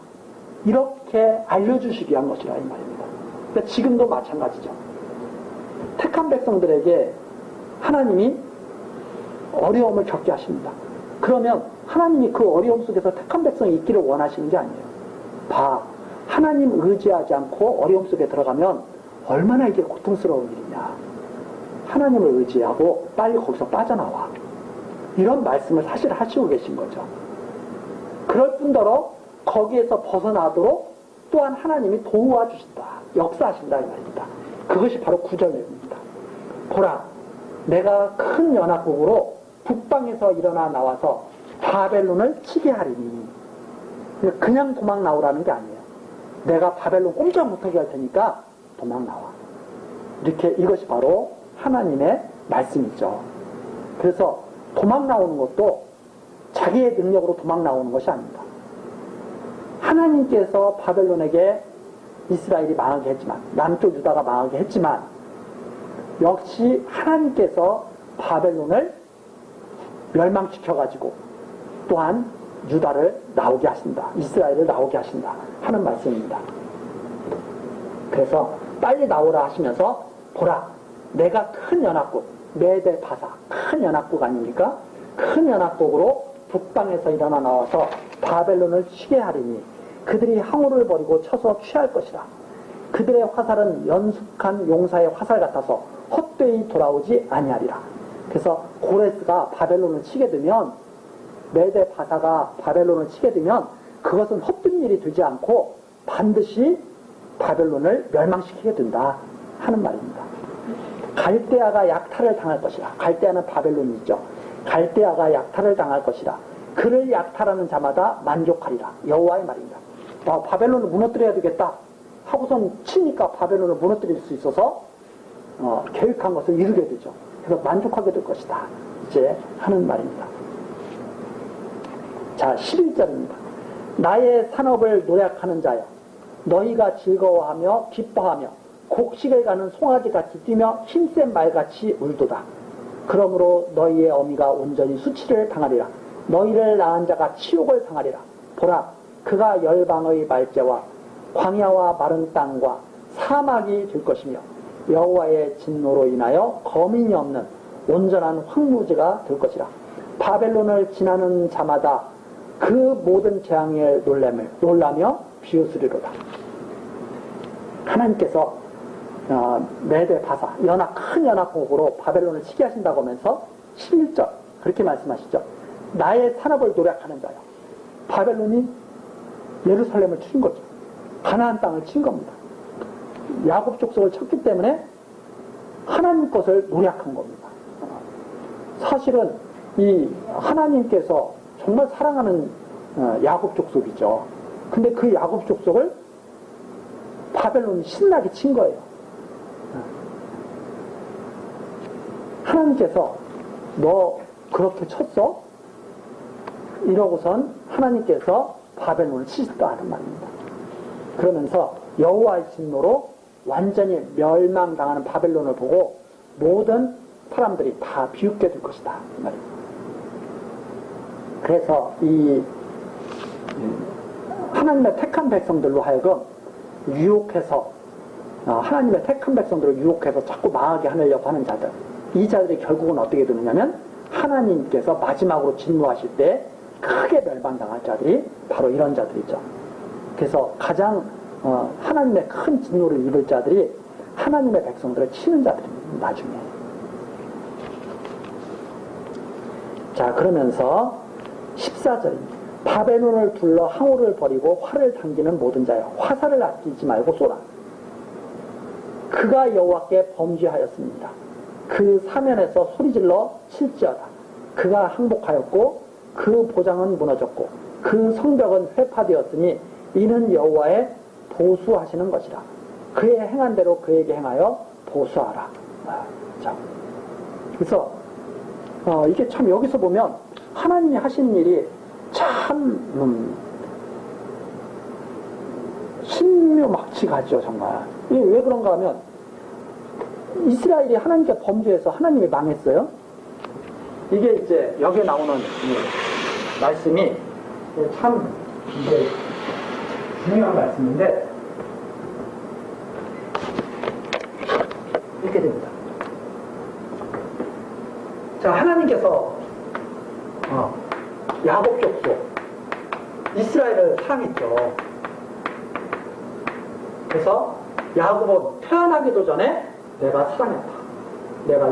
이렇게 알려주시기 위한 것이라 이 말입니다. 그러니까 지금도 마찬가지죠. 택한 백성들에게 하나님이 어려움을 겪게 하십니다. 그러면 하나님이 그 어려움 속에서 택한 백성이 있기를 원하시는 게 아니에요. 하나님 의지하지 않고 어려움 속에 들어가면 얼마나 이게 고통스러운 일이냐. 하나님을 의지하고 빨리 거기서 빠져나와. 이런 말씀을 사실 하시고 계신 거죠. 그럴 뿐더러 거기에서 벗어나도록 또한 하나님이 도와주신다. 역사하신다 이 말입니다. 그것이 바로 9절입니다. 보라, 내가 큰 연합국으로 북방에서 일어나 나와서 바벨론을 치게 하리니. 그냥 도망 나오라는 게 아니에요. 내가 바벨론 꼼짝 못하게 할 테니까 도망 나와. 이렇게 이것이 바로 하나님의 말씀이죠. 그래서 도망 나오는 것도 자기의 능력으로 도망 나오는 것이 아닙니다. 하나님께서 바벨론에게 이스라엘이 망하게 했지만, 남쪽 유다가 망하게 했지만, 역시 하나님께서 바벨론을 멸망시켜가지고 또한 유다를 나오게 하신다. 이스라엘을 나오게 하신다. 하는 말씀입니다. 그래서 빨리 나오라 하시면서 보라, 내가 큰 연합국, 메대 바사, 큰 연합국 아닙니까? 큰 연합국으로 북방에서 일어나 나와서 바벨론을 치게 하리니 그들이 항우를 버리고 쳐서 취할 것이라. 그들의 화살은 연숙한 용사의 화살 같아서 헛되이 돌아오지 아니하리라. 그래서 고레스가 바벨론을 치게 되면, 메대 바사가 바벨론을 치게 되면 그것은 헛된 일이 되지 않고 반드시 바벨론을 멸망시키게 된다 하는 말입니다. 갈대아가 약탈을 당할 것이라. 갈대아는 바벨론이 있죠. 갈대아가 약탈을 당할 것이라. 그를 약탈하는 자마다 만족하리라. 여호와의 말입니다. 바벨론을 무너뜨려야 되겠다 하고선 치니까 바벨론을 무너뜨릴 수 있어서 계획한 것을 이루게 되죠. 그래서 만족하게 될 것이다. 이제 하는 말입니다. 자, 11절입니다. 나의 산업을 노력하는 자여, 너희가 즐거워하며 기뻐하며 곡식을 가는 송아지같이 뛰며 힘센 말같이 울도다. 그러므로 너희의 어미가 온전히 수치를 당하리라. 너희를 낳은 자가 치욕을 당하리라. 보라, 그가 열방의 말제와 광야와 마른 땅과 사막이 될 것이며 여호와의 진노로 인하여 거민이 없는 온전한 황무지가 될 것이라. 바벨론을 지나는 자마다 그 모든 재앙에 놀라며 비웃으리로다. 하나님께서 메대 바사 큰 연합국으로 바벨론을 치게 하신다고 하면서 11절 그렇게 말씀하시죠. 나의 산업을 노력하는 자요. 바벨론이 예루살렘을 친 거죠. 가나안 땅을 친 겁니다. 야곱 족속을 쳤기 때문에 하나님 것을 노력한 겁니다. 사실은 이 하나님께서 정말 사랑하는 야곱 족속이죠. 근데 그 야곱 족속을 바벨론이 신나게 친 거예요. 하나님께서 너 그렇게 쳤어? 이러고선 하나님께서 바벨론을 치셨다 하는 말입니다. 그러면서 여호와의 진노로 완전히 멸망당하는 바벨론을 보고 모든 사람들이 다 비웃게 될 것이다. 그 말입니다. 그래서 이 하나님의 택한 백성들로 하여금 유혹해서 하나님의 택한 백성들을 유혹해서 자꾸 망하게 하려고 하는 자들, 이 자들이 결국은 어떻게 되느냐면 하나님께서 마지막으로 진노하실 때 크게 멸망당할 자들이 바로 이런 자들이죠. 그래서 가장 하나님의 큰 진노를 입을 자들이 하나님의 백성들을 치는 자들입니다. 나중에. 자, 그러면서 14절입니다. 바벨론을 둘러 항우를 버리고 활을 당기는 모든 자여, 화살을 아끼지 말고 쏘라. 그가 여호와께 범죄하였습니다. 그 사면에서 소리질러 칠지어다. 그가 항복하였고 그 보장은 무너졌고 그 성벽은 회파되었으니 이는 여호와의 보수하시는 것이라. 그의 행한 대로 그에게 행하여 보수하라. 자, 그래서 이게 참 여기서 보면 하나님이 하시는 일이 참 신묘막측하죠. 정말. 이게 왜 그런가 하면 이스라엘이 하나님께 범죄해서 하나님이 망했어요. 이게 이제 여기에 나오는 말씀이 참 이제 중요한 말씀인데 이렇게 됩니다. 자, 하나님께서 야곱 족속 이스라엘을 사랑했죠. 그래서 야곱은 태어나기도 전에 내가 사랑했다.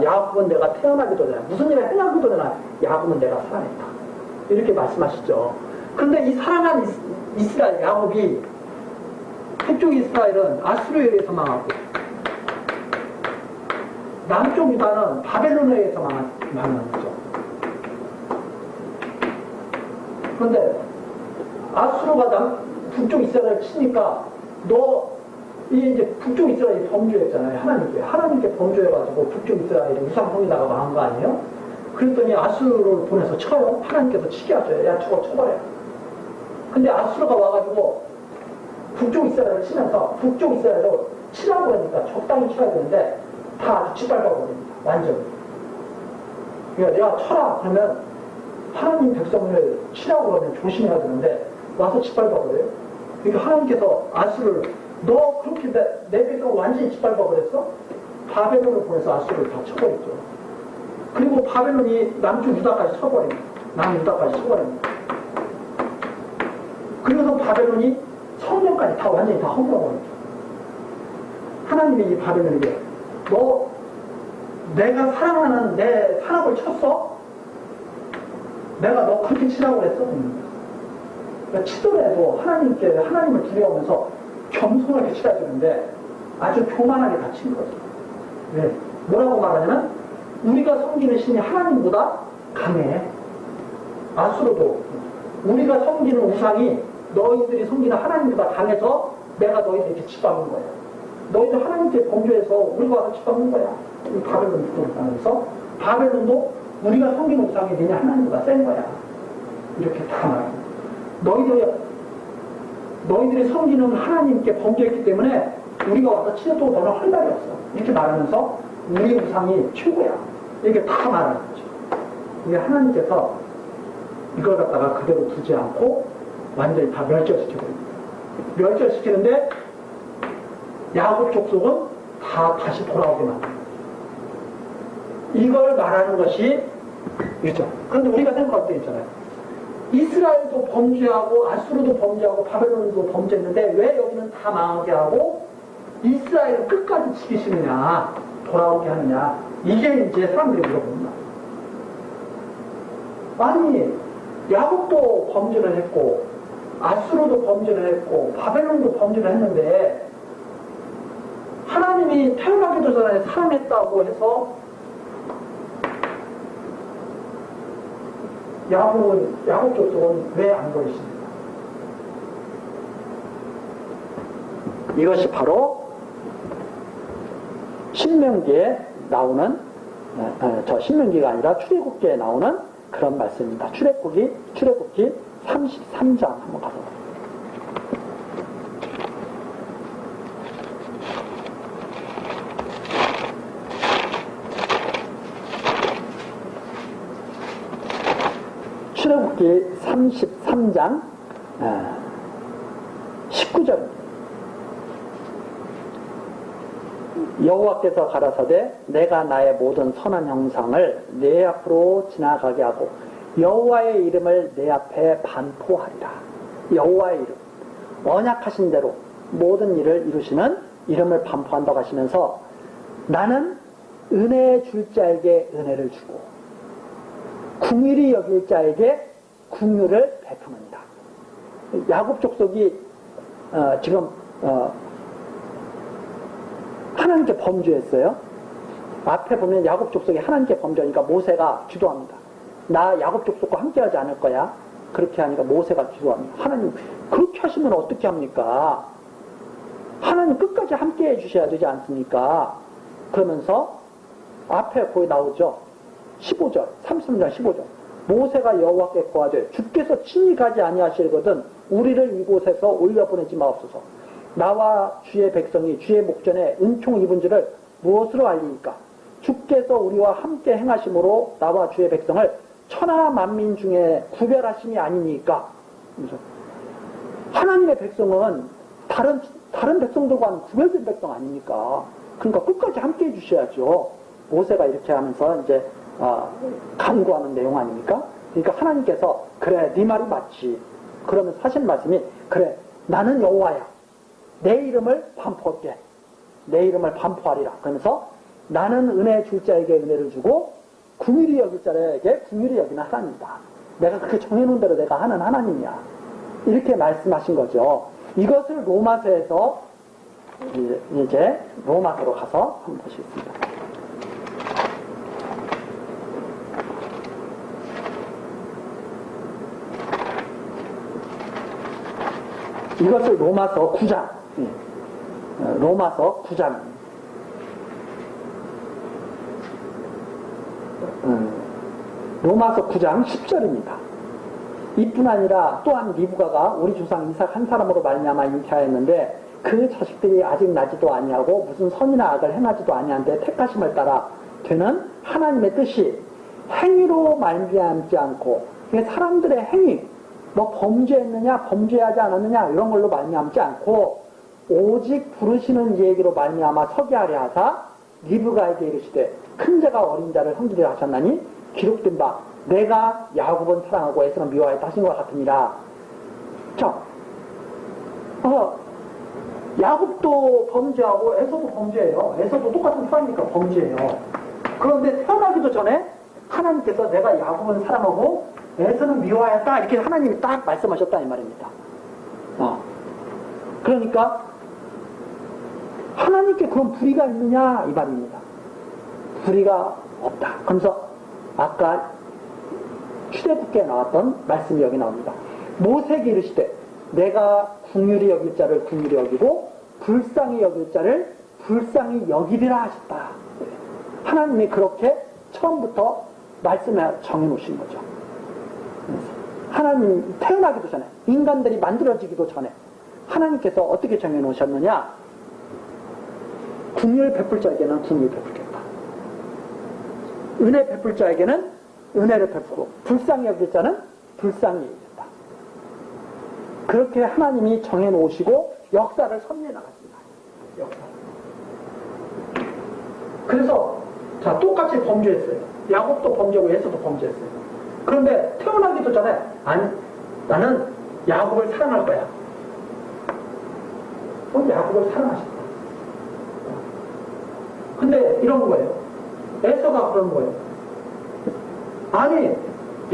야곱은 내가 태어나기도 전에 무슨 일을 행하기도 전에 야곱은 내가 사랑했다. 이렇게 말씀하시죠. 그런데 이 사랑한 이스라엘 야곱이 북쪽 이스라엘은 아수르에 의해서 망하고 남쪽 유다는 바벨론에 의해서 망하는 거죠. 그런데 아수르가 북쪽 이스라엘을 치니까 이제 북쪽 이스라엘이 범죄했잖아요. 하나님께 범죄해가지고 북쪽 이스라엘이 우상성에다가 망한 거 아니에요? 그랬더니 아수르를 보내서 쳐요. 하나님께서 치게 하셔요. 야, 저거 쳐버려. 근데 아수르가 와가지고 북쪽 이스라엘을 치면서 북쪽 이스라엘을 치라고 하니까 적당히 쳐야 되는데 다 아주 짓밟아버립니다. 완전히. 그러니까 내가 쳐라 그러면 하나님 백성을 치라고 하면 조심해야 되는데 와서 짓밟아버려요. 그러니까 하나님께서 아수르를 너 그렇게 내 백성을 완전히 짓밟아버렸어? 바벨론을 보내서 아수르를 다 쳐버렸죠. 그리고 바벨론이 남쪽 유다까지 쳐버립니다. 남유다까지 쳐버립니다. 그래서 바벨론이 성령까지 다 완전히 다 허물어버렸죠. 하나님이 이 바벨론에게 너 내가 사랑하는 내 산업을 쳤어? 내가 너 그렇게 치라고 그랬어? 그러니까 치더라도 하나님을 두려워하면서 겸손하게 치러야 되는데 아주 교만하게 다 친 거죠. 왜? 뭐라고 말하냐면 우리가 섬기는 신이 하나님보다 강해. 아수르도 우리가 섬기는 우상이 너희들이 섬기는 하나님보다 강해서 내가 너희들 이렇게 짓밟은 거야. 너희들 하나님께 범죄해서 우리가 와서 짓밟는 거야. 이 바벨론 땅에서 바벨론도 우리가 섬기는 우상이 니네 하나님보다 센 거야. 이렇게 다 말합니다. 너희들이 섬기는 하나님께 범죄했기 때문에 우리가 와서 치료도 너는 할 말이 없어. 이렇게 말하면서 우리 우상이 최고야. 이렇게 다 말하는 거죠. 이게 하나님께서 이걸 갖다가 그대로 두지 않고 완전히 다 멸절시켜버립니다. 멸절시키는데 야곱 족속은 다 다시 돌아오게 만듭니다. 이걸 말하는 것이 그렇죠. 그런데 우리가 생각할 때 있잖아요. 이스라엘 엘리바도 범죄하고 아수르도 범죄하고 바벨론도 범죄했는데 왜 여기는 다 망하게 하고 이스라엘을 끝까지 지키시느냐, 돌아오게 하느냐, 이게 이제 사람들이 물어봅니다. 아니, 야곱도 범죄를 했고 아수르도 범죄를 했고 바벨론도 범죄를 했는데 하나님이 태어나기도 전에 사랑했다고 해서 야곱 족속은 왜 안 버리십니까? 이것이 바로 신명기에 나오는, 신명기가 아니라 출애굽기에 나오는 그런 말씀입니다. 출애굽기 33장 한번 가서. 출애굽기 33장 19절. 여호와께서 가라사대 내가 나의 모든 선한 형상을 내 앞으로 지나가게 하고 여호와의 이름을 내 앞에 반포하리라. 여호와의 이름, 언약하신 대로 모든 일을 이루시는 이름을 반포한다고 하시면서 나는 은혜 줄 자에게 은혜를 주고 긍휼히 여길 자에게 긍휼을 베푸는다. 야곱 족속이 지금 하나님께 범죄했어요. 앞에 보면 야곱 족속이 하나님께 범죄하니까 모세가 기도합니다. 나 야곱 족속과 함께하지 않을 거야. 그렇게 하니까 모세가 기도합니다. 하나님 그렇게 하시면 어떻게 합니까? 하나님 끝까지 함께해 주셔야 되지 않습니까? 그러면서 앞에 거기 나오죠. 15절, 33장 15절. 모세가 여호와께 고하되 주께서 친히 가지 아니하시거든 우리를 이곳에서 올려보내지 마옵소서. 나와 주의 백성이 주의 목전에 은총 입은 줄을 무엇으로 알리니까? 주께서 우리와 함께 행하심으로 나와 주의 백성을 천하 만민 중에 구별하심이 아니니까. 하나님의 백성은 다른 백성들과는 구별된 백성 아닙니까? 그러니까 끝까지 함께 해주셔야죠. 모세가 이렇게 하면서 이제 간구하는 내용 아닙니까? 그러니까 하나님께서 그래 네 말이 맞지. 그러면서 하신 말씀이 그래 나는 여호와야. 내 이름을 반포할게. 내 이름을 반포하리라. 그러면서 나는 은혜 줄 자에게 은혜를 주고 긍휼히 여길 자에게 긍휼히 여기는 하나님이다. 내가 그렇게 정해놓은 대로 내가 하는 하나님이야. 이렇게 말씀하신 거죠. 이것을 로마서에서 이제 로마서로 가서 한번 보시겠습니다. 이것을 로마서 9장, 로마서 9장, 로마서 9장 10절입니다. 이뿐 아니라 또한 리브가가 우리 조상 이삭 한 사람으로 말미암아 잉태하였는데 그 자식들이 아직 나지도 아니하고 무슨 선이나 악을 행하지도 아니한데 택하심을 따라 되는 하나님의 뜻이 행위로 말미암지 않고 사람들의 행위, 뭐 범죄했느냐 범죄하지 않았느냐 이런 걸로 말미암지 않고 오직 부르시는 얘기로 말미암아 서게 하려 하사 리브가에게 이르시되 큰 자가 어린 자를 섬기려 하셨나니 기록된 바 내가 야곱은 사랑하고 에서는 미워하였다 하신 것 같으니라. 자, 야곱도 범죄하고 에서도 범죄해요. 에서도 똑같은 사람이니까 범죄해요. 그런데 태어나기도 전에 하나님께서 내가 야곱은 사랑하고 에서는 미워하였다 이렇게 하나님이 딱 말씀하셨다 이 말입니다. 그러니까 하나님께 그런 불의가 있느냐 이 말입니다. 불의가 없다. 그러면서 아까 출애굽기에 나왔던 말씀이 여기 나옵니다. 모세에게 이르시되 내가 긍휼히 여길 자를 긍휼히 여기고 불쌍히 여길 자를 불쌍히 여기리라 하셨다. 하나님이 그렇게 처음부터 말씀에 정해놓으신 거죠. 하나님 태어나기도 전에 인간들이 만들어지기도 전에 하나님께서 어떻게 정해놓으셨느냐. 긍휼 베풀 자에게는 긍휼 베풀겠다. 은혜 베풀 자에게는 은혜를 베푸고 불쌍히 여길 자는 불쌍히 여기겠다. 그렇게 하나님이 정해놓으시고 역사를 섭리해 나갔습니다. 역사. 그래서 자 똑같이 범죄했어요. 야곱도 범죄하고 에서도 범죄했어요. 그런데 태어나기도 전에 아니 나는 야곱을 사랑할 거야. 야곱을 사랑하신다. 근데 이런 거예요. 에서가 그런 거예요. 아니,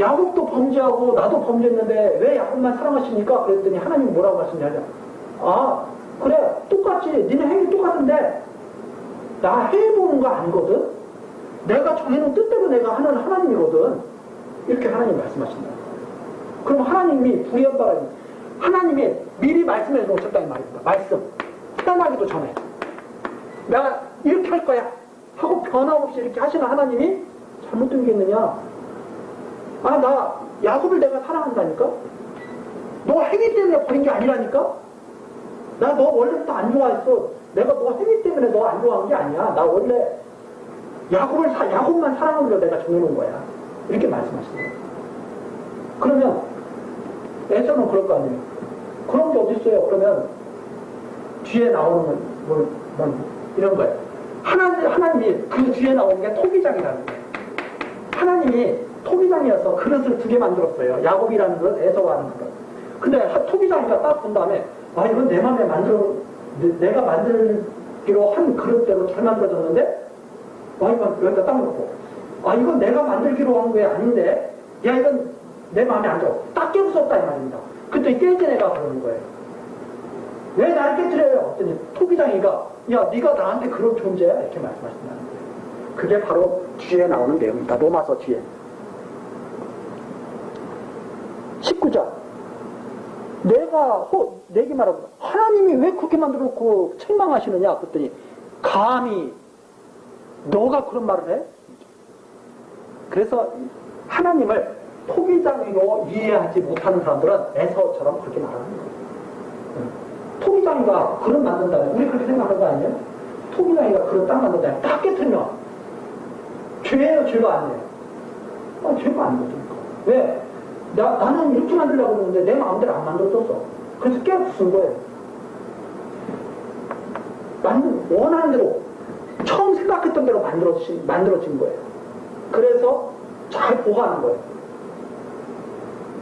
야곱도 범죄하고 나도 범죄했는데 왜 야곱만 사랑하십니까? 그랬더니 하나님 뭐라고 하시냐면, 아, 그래, 똑같지. 니네 행위 똑같은데 나 해보는 거 아니거든? 내가 정해놓은 뜻대로 내가 하는 하나님이거든. 이렇게 하나님 말씀하신다. 그럼 하나님이 불의한 하나님이 미리 말씀해 놓으셨다는 말입니다. 말씀. 떠나기도 전에. 내가 이렇게 할 거야. 하고 변함없이 이렇게 하시는 하나님이 잘못된 게 있느냐? 아, 나 야곱을 내가 사랑한다니까? 너 행위 때문에 버린 게 아니라니까? 나 너 원래부터 안 좋아했어. 내가 너 행위 때문에 너 안 좋아한 게 아니야. 나 원래 야곱만 사랑하려고 내가 정해놓은 거야. 이렇게 말씀하시네요. 그러면 에서는 그럴 거 아니에요. 그런 게 어딨어요. 그러면 뒤에 나오는 건 이런 거예요. 하나님이 그 뒤에 나오는 게 토기장이라는 거예요. 하나님이 토기장이어서 그릇을 2개 만들었어요. 야곱이라는 것, 에서가 하는 것. 근데 토기장이가 딱 본 다음에, 아, 이건 내 맘에 내가 만들기로 한 그릇대로 잘 만들어졌는데, 아, 이건 여기다 딱 놓고, 아, 이건 내가 만들기로 한 게 아닌데, 야, 이건 내 마음에 안 들어. 딱 깨부쉈다, 이 말입니다. 그때 깨진 애가 그러는 거예요. 왜 날 깨뜨려요? 그랬더니 토기장이가, 야, 네가 나한테 그런 존재야? 이렇게 말씀하신다는 거예요. 그게 바로 뒤에 나오는 내용입니다. 로마서 뒤에. 19절. 내게 말하고, 하나님이 왜 그렇게 만들어 놓고 책망하시느냐? 그랬더니, 감히, 너가 그런 말을 해? 그래서 하나님을 토기장이로 이해하지 못하는 사람들은 에서처럼 그렇게 말하는 거예요. 토기장이가 그릇 만든다면, 우리 그렇게 생각하는 거 아니에요? 토기장이가 그릇 딱 만든다면, 딱 깨트리면, 죄예요, 죄가 아니에요? 죄가 아니거든. 왜? 나는 이렇게 만들려고 그러는데 내 마음대로 안 만들어졌어. 그래서 깨부순 거예요. 원하는 대로, 처음 생각했던 대로 만들어진 거예요. 그래서 잘 보호하는 거예요.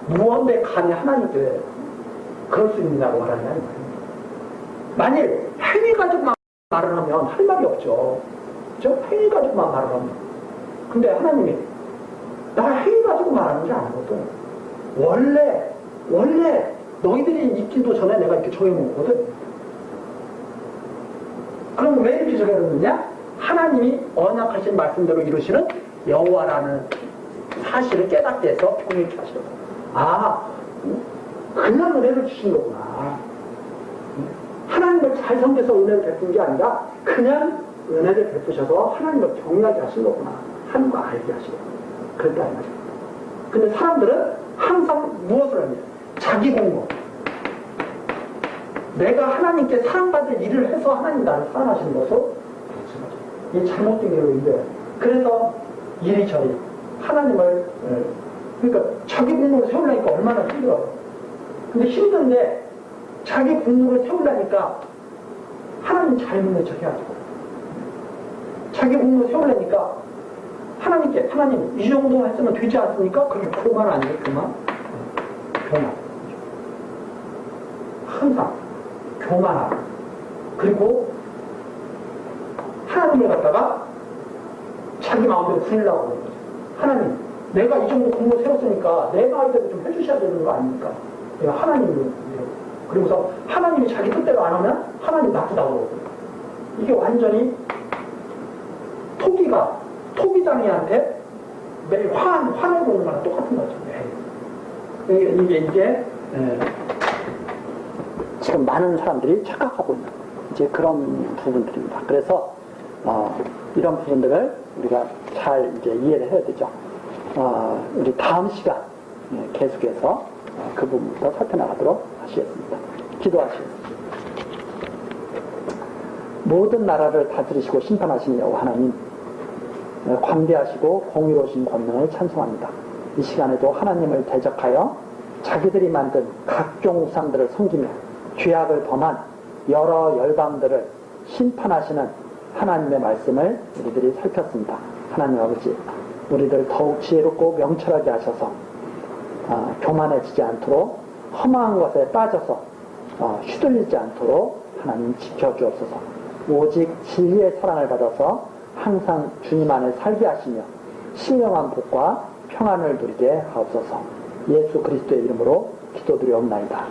무언데 감히 하나님께 그럴 수 있느냐고 말하냐. 만일 행위 가지고만 말을 하면 할 말이 없죠. 그죠? 행위 가지고만 말을 하면. 근데 하나님이 나 행위 가지고 말하는 게 아니거든. 원래 너희들이 있기도 전에 내가 이렇게 정해놓거든. 그럼 왜 이렇게 정해놓느냐? 하나님이 언약하신 말씀대로 이루시는 여호와라는 사실을 깨닫게 해서 통일케 하시는 거예요. 아, 그냥 은혜를 주신 거구나. 하나님을 잘 섬겨서 은혜를 베푼 게 아니라 그냥 은혜를 베푸셔서 하나님을 경외하게 하신 거구나 하는 거 알게 하시는 거예요. 그랬다 이 말이에요. 근데 사람들은 항상 무엇을 하냐? 자기 공로. 내가 하나님께 사랑받을 일을 해서 하나님 나를 사랑하시는 것으로 이 잘못된 교육인데, 그래서 이리저리 하나님을, 그러니까 자기 공로를 세우려니까 얼마나 힘들어요. 근데 힘든데 자기 공로를 세우려니까 하나님 잘 믿는 척 해야죠. 자기 공로를 세우려니까 하나님께, 하나님 이 정도 했으면 되지 않습니까? 그게 교만 아니에요? 교만? 항상 교만하고, 그리고 하나님을 갖다가 자기 마음대로 부리려고 하는 거죠. 하나님, 내가 이 정도 공로 세웠으니까 내 마음대로 좀 해주셔야 되는 거 아닙니까? 내가 하나님을, 그리고서 하나님이 자기 뜻대로 안 하면 하나님 나쁘다고 그러거든요. 이게 완전히 토기장이한테 매일 화내고 있는 거랑 똑같은 거죠. 이게 지금 많은 사람들이 착각하고 있는 이제 그런 부분들입니다. 그래서 이런 부분들을 우리가 잘 이제 이해를 해야 되죠. 우리 다음 시간 계속해서 그 부분부터 살펴나가도록 하시겠습니다. 기도하시겠습니다. 모든 나라를 다스리시고 심판하시는 여호와 하나님, 광대하시고 공의로우신 권능을 찬송합니다. 이 시간에도 하나님을 대적하여 자기들이 만든 각종 우상들을 섬기며 죄악을 범한 여러 열방들을 심판하시는 하나님의 말씀을 우리들이 살폈습니다. 하나님 아버지, 우리들 더욱 지혜롭고 명철하게 하셔서 교만해지지 않도록 험한 것에 빠져서 휘둘리지 않도록 하나님 지켜주옵소서. 오직 진리의 사랑을 받아서 항상 주님 안에 살게 하시며 신령한 복과 평안을 누리게 하옵소서. 예수 그리스도의 이름으로 기도드리옵나이다.